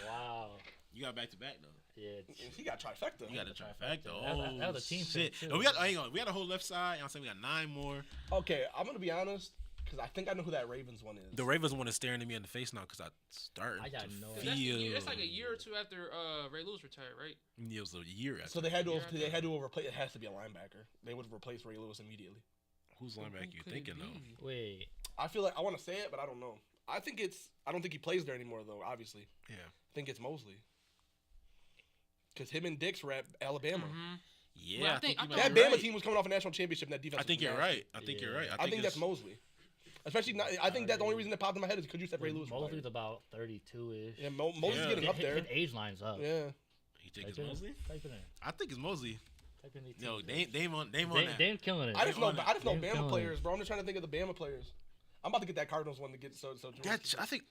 wow. You got back to back though. Yeah. he got trifecta. You got a trifecta. That Oh, was a team shit. pick, too. And we got hang on. We got a whole left side. I'm saying we got 9 more. Okay, I'm gonna be honest. Because I think I know who that Ravens one is. The Ravens one is staring at me in the face now because I started. I got to no 'Cause feel. that's like a year or two after Ray Lewis retired, right? It was a year after. So they had to Yeah. they had to replace. It has to be a linebacker. They would have replaced Ray Lewis immediately. Who's linebacker you Who could thinking it though? be? Wait. I feel like I want to say it, but I don't know. I think it's. I don't think he plays there anymore though. Obviously, Yeah. I think it's Mosley. Because him and Dix were at Alabama. Mm-hmm. Yeah, Well, I I think, think- you I might That be Bama right. team was coming off a national championship, and that defense. I think was you're nasty. right. I think you're Yeah. right. I think that's it's- Mosley. Especially, not, I think that the only reason that popped in my head is because you said Ray Lewis. was Mosley's fired. about 32-ish. Yeah, Mosley's Yeah. getting up there. His age lines up. Yeah. You think it's Type it in. Mosley? Type it in. I think it's Mosley. Type in these Yo, teams. Dame on that. Dame killing it. I just know on it. Bama killing players, it. bro. I'm just trying to think of the Bama players. I'm about to get that Cardinals one to get so. That, I think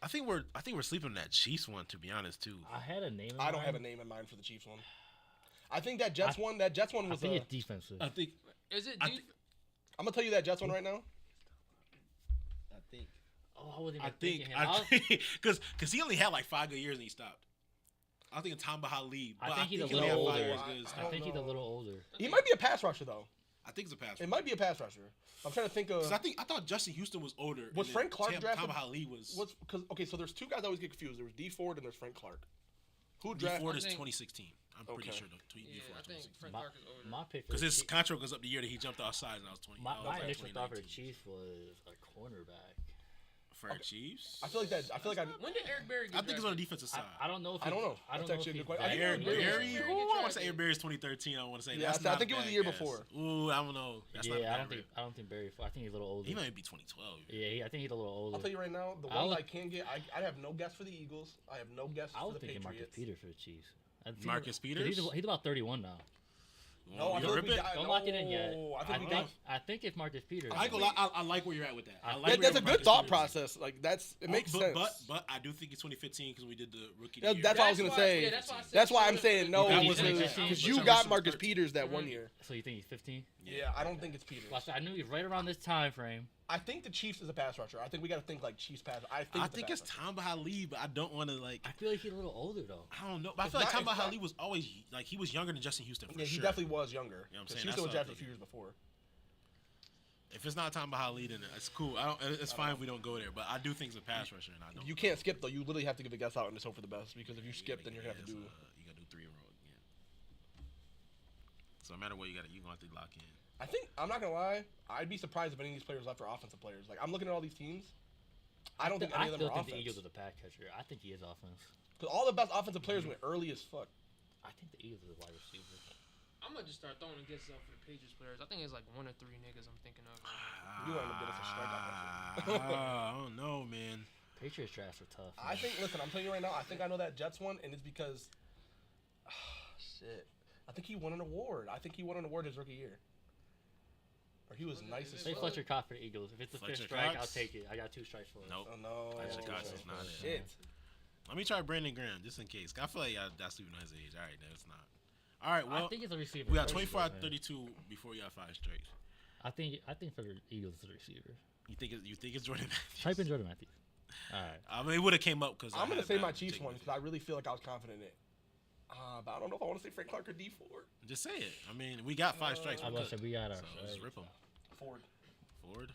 we're sleeping on that Chiefs one, to be honest too. I had a name in I don't mind. have a name in mind for the Chiefs one. I think that Jets one. That Jets one I was. think it's defensive. I think Is it I deep? I'm gonna tell you that Jets one right now. I think Oh, I wasn't I even think thinking him. I think because he only had like 5 good years and he stopped. I think Tamba Halib. I but think he's a he only little had 5 older. years good and I stopped. I don't think he's a know. little older. He might be a pass rusher though. I think it's a pass. It might be a pass rusher. I'm trying to think of. Because I thought Justin Houston was older. Was and then Frank Clark drafted? Tamba Halib was. What's because okay, so there's two guys I always get confused. There was D Ford and there's Frank Clark. Who D drafted? Ford I is think- 2016. I'm pretty Okay. sure the D Yeah, Ford I is think 2016. Frank My, Clark is older. my pick for Because the his Chiefs- contract goes up the year that he jumped outside, and I was 20. my, I was my like initial thought for the 2019. Chiefs was a cornerback. For the Chiefs. I feel like that. I feel like I. When did Eric Berry get I think it's on the drafted? defensive side. I don't know if I don't know. I don't That's know actually if a he good question. I think Eric Berry- Berry. Berry Ooh, I want to drafted. say Eric Berry's 2013. I want to say Yeah, that's I not think it was bad the year guess. before. Ooh, I don't know. That's not Yeah, I bad. don't think Barry. I think he's a little older. He might be 2012. Yeah, I think he's a little older. I'll tell you right now, the I ones would- I can get, I have no guess for the Eagles. I have no guess I for was the thinking Marcus Patriots. Peters for the Chiefs. I think Marcus 'cause Peters? He's about 31 now. No, I You feel like rip we it? got. Don't no, lock it in yet. I think we got. I think it's Marcus Peters. I ain't gonna lie, I like where you're at with that. I like That, where that's you're a at good with thought Marcus process. Like it makes but, sense. But I do think it's 2015 because we did the rookie. That's, year. that's what I was gonna why- say. yeah, that's why I said That's why I'm shorter saying for- no That was because 2015, because but you Trevor got Lawrence Marcus was Peters that Mhm. 1 year. So you think he's 15? Yeah, I don't think it's Peters. Well, I knew he was right around this time frame. I think the Chiefs is a pass rusher. I think we got to think like Chiefs pass. I think it's Tamba Halib, but I don't want to like. I feel like he's a little older though. I don't know, but I It's feel like not- Tamba it's not- Halib was always like he was younger than Justin Houston for Yeah, sure. he definitely was younger. You know what I'm Because saying? Houston was That's drafted what a I'm few years before. If it's not Tamba Halib, then it's cool. I don't. It's fine if we don't go there, but I do think it's a pass rusher, and I don't. You can't skip though. You literally have to give a guess out and just hope for the best. Because if you skip, then you're gonna have to do. You gotta do 3 in a row again. So no matter what, you're gonna have to lock in. I think I'm not gonna lie. I'd be surprised if any of these players left are offensive players. Like I'm looking at all these teams. I don't think any of them still are think the Eagles offense. are the pass catcher. I think he is offense. Because all the best offensive players went early as fuck. I think the Eagles are the wide receiver. I'm gonna just start throwing against up for the Patriots players. I think it's like 1 or 3 niggas I'm thinking of. You want to get us a strikeout I don't know, man. Patriots drafts are tough. I man. think. Listen, I'm telling you right now. I think I know that Jets one, and it's because. Shit. I think he won an award. I think he won an award his rookie year. Or he was nice as Say fuck. Fletcher Cox for the Eagles. If it's a Fletcher fifth strike, I'll Cox? take it. I got 2 strikes for it. Nope. Oh no. Fletcher Cox is not it. Shit. Let me try Brandon Graham just in case. I feel like y'all sleeping on his age. All right, no, it's not. All right, well, I think it's a receiver. we got first, 24 out though, of man. 32 before you got 5 strikes. I think for the Eagles, it's a receiver. You think it's Jordan Matthews? Type in Jordan Matthews. All right. I mean, it would have came up because I'm gonna say my Chiefs one because I really feel like I was confident in it. But I don't know if I want to say Frank Clark or D Ford. Just say it. I mean, we got 5 strikes. I We was could. say we got our So just strikes. rip them. Ford. Ford.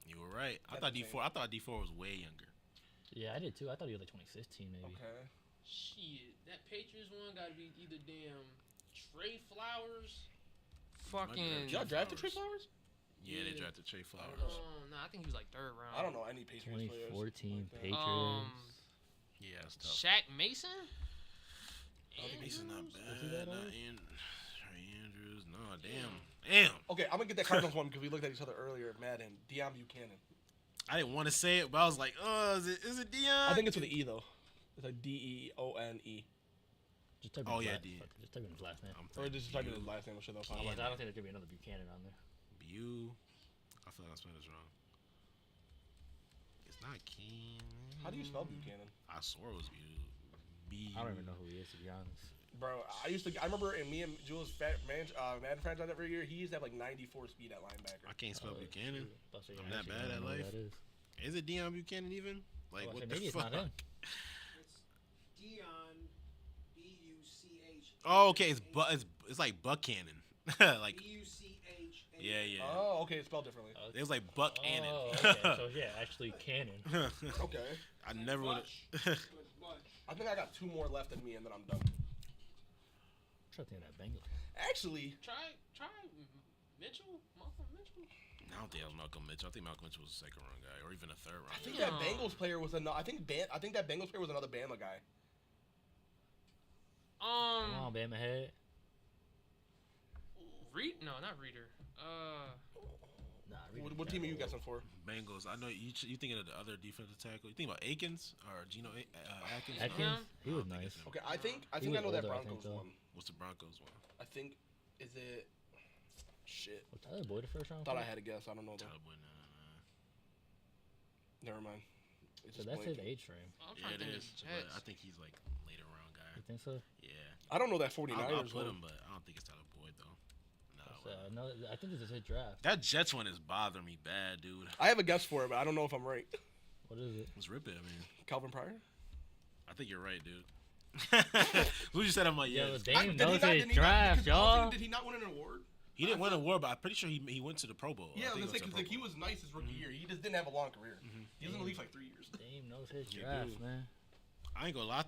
You were right. I That's thought the D4. I thought D4 was way younger. Yeah, I did too. I thought he was like 2015 maybe. Okay. Shit, that Patriots one gotta be either damn Trey Flowers, fucking. Did y'all draft the Trey Flowers? Yeah, they Yeah. drafted Trey Flowers. Nah, I think he was like 3rd round. I don't know any Patriots players. 2014 like that. Patriots. Yeah, it's tough. Shaq Mason. He's not Andrews? bad. that Not old? Trey Andrews. No, damn. Okay, I'm gonna get that Cardinals one because we looked at each other earlier. Madden, Deion Buchanan. I didn't want to say it, but I was like, oh, is it Dion? I think it's with an E though. It's like DEONE. Just type in Oh, his yeah, last, D. just type in his last name. Or just type in his last name. I'm sure they'll find I it. don't think there's gonna be another Buchanan on there. Bu. I feel like I spelled this wrong. It's not King. How do you spell Buchanan? I swore it was Bu. B. I don't even know who he is to be honest. Bro, I remember in me and Jules' Madden franchise every year, he used to have like 94 speed at linebacker. I can't spell Oh, Buchanan. shoot. About to say, I'm I that actually bad don't at know who life? that is. Is it Dion Buchanan even? Like, Oh, I what said, the maybe it's fuck? not him. It's Dion, B-U-C-H. Oh, okay. It's like Buchanan. Like, B-U-C-H-A-N-A-N. Yeah, yeah. Oh, okay, it's spelled differently. It was like Buck Annan. Oh, okay. So yeah, actually canon. Okay. I never would have. I think I got 2 more left in me, and then I'm done. I'm trying to think of that Bengals. Actually, Try Mitchell, Malcolm Mitchell. I don't think it was Malcolm Mitchell. I think Malcolm Mitchell was a second round guy, or even a third round. I think guy. that Bengals player was another. I think that Bengals player was another Bama guy. Come on, Bama head. Reed? No, not Reader. Nah, What team are you guessing for? Bengals. I know you thinking of the other defensive tackle. You think about Akins or Geno Atkins? Atkins, he was I don't think nice. it's him. Okay, I think He I was know that older, I think, Broncos though. one. What's the Broncos one? I think is it. Shit. Was Tyler Boyd the first round? Thought I pick? had a guess. I don't know though. Tyler Boyd, nah. Never mind. It So just that's his blinked. age frame. I'm Yeah, trying it to think is. of But Jets. I think he's like later round guy. You think so? Yeah. I don't know that I'll 49ers put one. him, but I don't think it's Tyler Boyd though. No. No, I think this is his draft. That Jets one is bothering me bad, dude. I have a guess for it, but I don't know if I'm right. What is it? Let's rip it. I mean, Calvin Pryor? I think you're right, dude. Who you said I'm like, Yeah, yeah. but Dame Did he knows not- his did he not- draft, because I was y'all. thinking, did he not win an award? He didn't win an award, but I'm pretty sure he went to the Pro Bowl. Yeah, I think let's say it was a because Pro he Bowl. was nice his rookie year. He just didn't have a long career. He was in the league for like 3 years. Dame knows his You draft, do. man. I ain't gonna lie.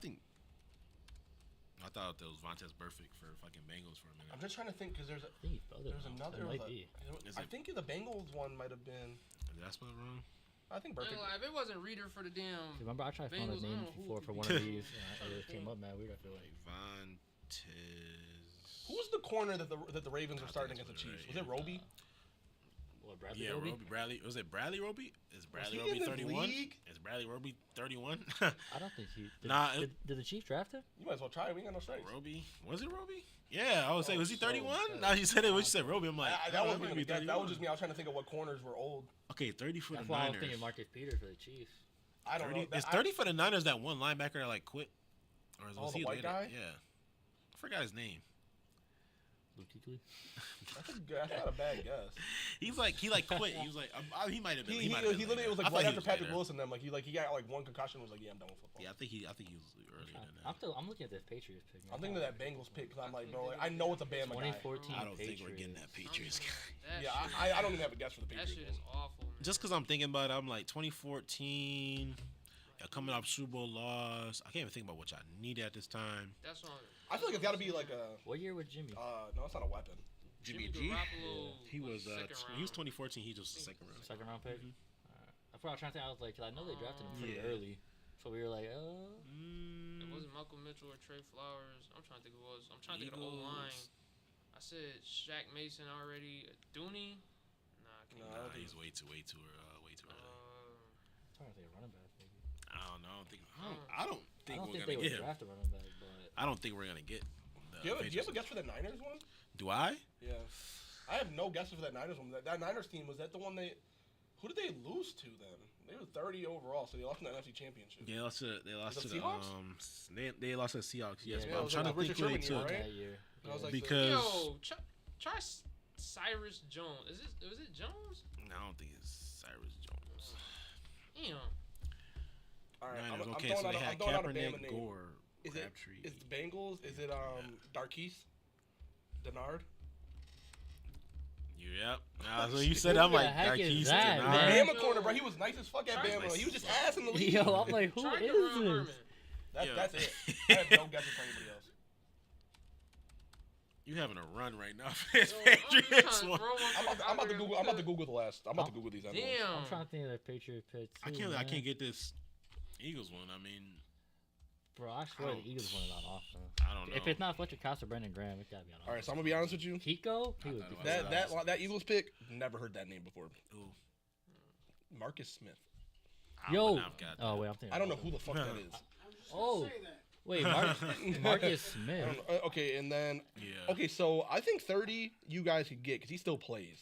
I thought that was Vontaze Burfict for fucking Bengals for a minute. I'm just trying to think because there's I think he spelled it there's wrong. another. It might be. Is I it- think the Bengals one might have been. Did I spell it wrong? I think I ain't Burfict. gonna lie, if it wasn't Reader for the damn. Remember, I tried to find Bengals, his I name don't know who before it for could one be. of these, and it came up mad weird. I feel like. Vontaze. Who was the corner that the Ravens were I starting think against the that's Chiefs? what Was it it Roby? What, Bradley Yeah, Roby? Roby Bradley. Was it Bradley Roby? Is Bradley he Roby in the 31? league? Is Bradley Roby 31? I don't think he. Did, Nah, did the Chiefs draft him? You might as well try it. We ain't got no strikes. Roby? Was it Roby? Yeah, I would say. Oh, Was he so 31? sad. No, you said it. When you said Roby, I'm like, That oh, wasn't might even be a guess. That 31. was just me. I was trying to think of what corners were old. Okay, 30 for That's the why I was Niners. thinking Marcus Peters for the Chiefs. I don't 30, know. is 30 for the Niners that one linebacker that like quit? Or was the he white later? guy? Yeah. I forgot his name. Luke Kuechly? That's not a bad guess. He like quit. He was like, he might have been. He might have been literally later. was I like thought right he after was Patrick later. Wilson. Then he got like one concussion. Was like, yeah, I'm done with football. Yeah, I think he was earlier than I'm that. I'm looking at this Patriots pick. I'm thinking of that Bengals pick because I'm like, bro, like, I know it's a Bama guy. 2014 I don't think we're getting that Patriots. Patriots. That Yeah, shit, I don't even have a guess for the that Patriots. shit is awful, man. Just because I'm thinking about it, I'm like 2014. Coming up Super Bowl loss. I can't even think about what y'all need at this time. That's on. I feel like it's got to be like a. What year was Jimmy? No, it's not a weapon. Jimmy Jimmy G. Garoppolo He was second he was round. 2014. He just a second round. Second round pick? Alright. I forgot, I was trying to think. I was like, 'cause I know they drafted him pretty Yeah. early. So we were like, It wasn't Malcolm Mitchell or Trey Flowers. I'm trying to think who it was. I'm trying to think of the old line. I said Shaq Mason already. Dooney? Nah, I can't. No. Nah, he's way too early. I'm trying to think of running back, maybe. I don't know. I don't think I don't we're think they gonna would get him. draft a running back, but I don't think we're gonna get. Do you have a guess for the Niners one? Do I? Yeah. I have no guesses for that Niners one. That Niners team, was that the one they. Who did they lose to then? They were 30 overall, so they lost in the NFC Championship. They lost to The the Seahawks? they lost to the Seahawks. Yes, Yeah, but it I'm was trying like to the think Richard who they Sherman year, took right? that year. I was like, because Yo, try Cyrus Jones. Was it Jones? No, I don't think it's Cyrus Jones. Damn. all right, Niners. I'm Okay, throwing so out they a- had I'm throwing out a Bama Kaepernick, name. Gore, Is it Crabtree. is the Bengals? Is it Darquise? Denard? Yep. So you said I'm Who the like heck is Darquise that, Denard. man? Bama corner, bro. He was nice as fuck at Try- Bama. He was just ass in the league. Yo, I'm like, who Try is Deron this? Harmon. Yeah. That's it. I have no guesses for anybody else. You having a run right now for this Yo, I'm just trying Patriots to one. throw one I'm about to out Google. there. I'm about to Google the last. I'm about to Google these. envelopes. Damn. I'm trying to think of the Patriot pick, too, I man. can't get this Eagles one. I mean, Bro, I swear don't- the Eagles won it on offense. I don't know. If it's not Fletcher Cox or Brandon Graham, it gotta be on offense. All right, so I'm gonna be honest with you. Kiko? He would thought be it was That Eagles pick, never heard that name before. Ooh, Marcus Smith. I Yo. would not have got Oh, that. wait, I'm thinking. I don't know of- who the fuck that is. I was just Oh. gonna say that. Wait, Marcus I Smith. don't know. Okay, and then Yeah. okay, so I think 30 you guys could get because he still plays.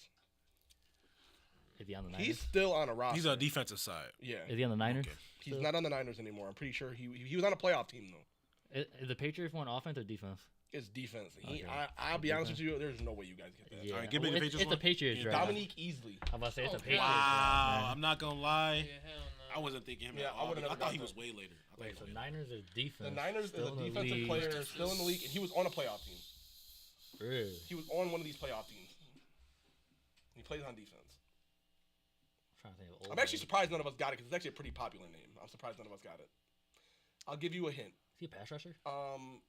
Is he on the Niners? He's still on a roster. He's on defensive side. Yeah, Is he on the Niners? Okay. he's not on the Niners anymore. I'm pretty sure he was on a playoff team though. Is the Patriots one offense or defense? It's defense. Okay. I'll be honest with you. There's no way you guys get that. Yeah. Alright, give me Well, the it's, Patriots it's the one. Patriots Yeah, draft. Dominique Easley. I'm about to say it's the Okay. Patriots Wow, draft. I'm not gonna lie. Yeah, hell no. I wasn't thinking him. Yeah, at I all. would've I never thought he got was that. way later. I thought Wait, he so was way later. Niners is defense. The Niners is still a in the defensive league. player still in the league, and he was on a playoff team. Really? He was on one of these playoff teams. plays on defense. trying to think of old I'm actually names. surprised none of us got it because it's actually a pretty popular name. I'm surprised none of us got it. I'll give you a hint. Is he a pass rusher?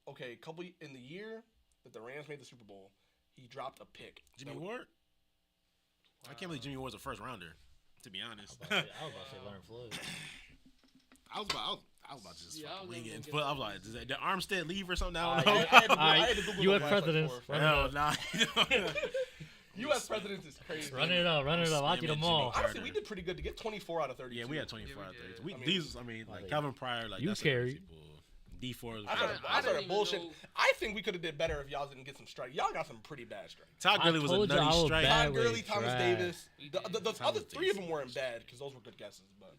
Okay, in the year that the Rams made the Super Bowl, he dropped a pick. Jimmy That- Ward. I can't believe Jimmy Ward's a first rounder. To be honest, I was about to say Leonard Floyd. I was about to just Yeah, I was wing gonna it. go I was like, did Armstead leave or something? I I don't know. had to Google U.S. the last, presidents. like, 4 or Hell, 5. nah. U.S. presidents is crazy. Run it up. I'll get them all. Honestly, we did pretty good to get 24 out of 32. Yeah, we had 24 out of Yeah, we 30. did. We, I mean, these, I mean, like like, Calvin Pryor, like you that's carried. D4. I started I didn't even bullshit. know- I think we could have did better if y'all didn't get some strikes. Y'all got some pretty bad strikes. Todd I Gurley was a told you I nutty was strike. bad. Todd way Gurley, Thomas trash. Davis. We The did. other Thomas 3 of them Davis. weren't bad because those were good guesses. But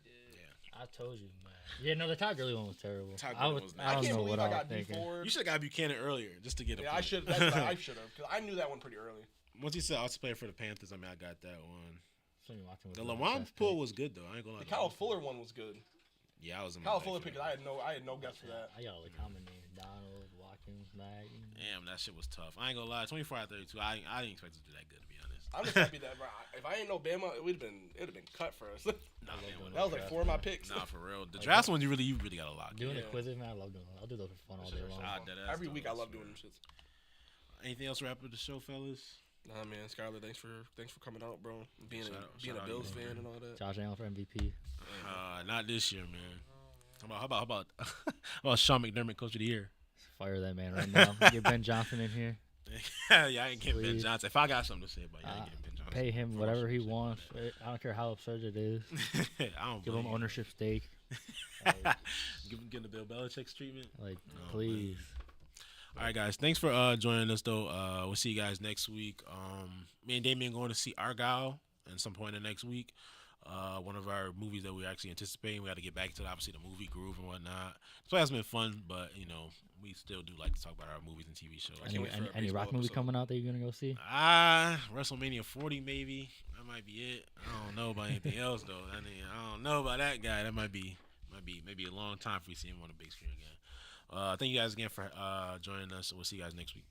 I told you, man. Yeah, no, the Todd Gurley one was terrible. Todd I Gurley was. was I I don't can't know believe what I I was got D thinking. Ford. You should have got Buchanan earlier just to get a Yeah, I point. should. That's what I should have because I knew that one pretty early. Once he said I was playing for the Panthers, I mean, I got that one. Sonny Watson was The my Lamont best pull pick. was good though. I ain't gonna lie. The Kyle Fuller one was good. Yeah, I was in my Kyle bag Fuller for pick. that. I had no guess for that. I got all the common names: Donald, Watkins, Mag. Damn, that shit was tough. I ain't gonna lie. 24 out of 32. I didn't expect it to do that good, to be honest. I'm just happy that bro, if I ain't no Bama, it would have been cut for us. Nah, man, doing That was like 4 of my picks. nah, for real. The draft ones, you really got a lot. Doing Yeah. the quizzes, man, I love doing it. I'll do those for fun all day long. Ah, dead ass Every though, week I that's love doing real. them shits. Anything else to wrap up the show, fellas? Nah, man, Skylar, thanks for coming out, bro. Being Shout a out Bills you, fan man. and all that. Josh Allen for MVP. Not this year, man. How about Sean McDermott, Coach of the Year? Fire that man right now. Get Ben Johnson in here. Yeah, I ain't getting Ben Please. Johnson. If I got something to say about you, I ain't getting Ben Johnson. Pay him whatever he wants. I don't care how absurd it is. I don't Give him blame you. ownership stake. Like, Give him the Bill Belichick's treatment. like Oh, please. All right, guys. Thanks for joining us, though. We'll see you guys next week. Me and Damien going to see Argyle at some point in the next week. One of our movies that we're actually anticipating. We got to get back to obviously the movie groove and whatnot. So it has been fun, but we still do like to talk about our movies and TV shows. can't wait for our Any baseball rock movie episode. coming out that you're gonna go see? WrestleMania 40 maybe. That might be it. I don't know about anything else though. I don't know about that guy. That might be maybe a long time for you to see him on the big screen again. Thank you guys again for joining us. We'll see you guys next week.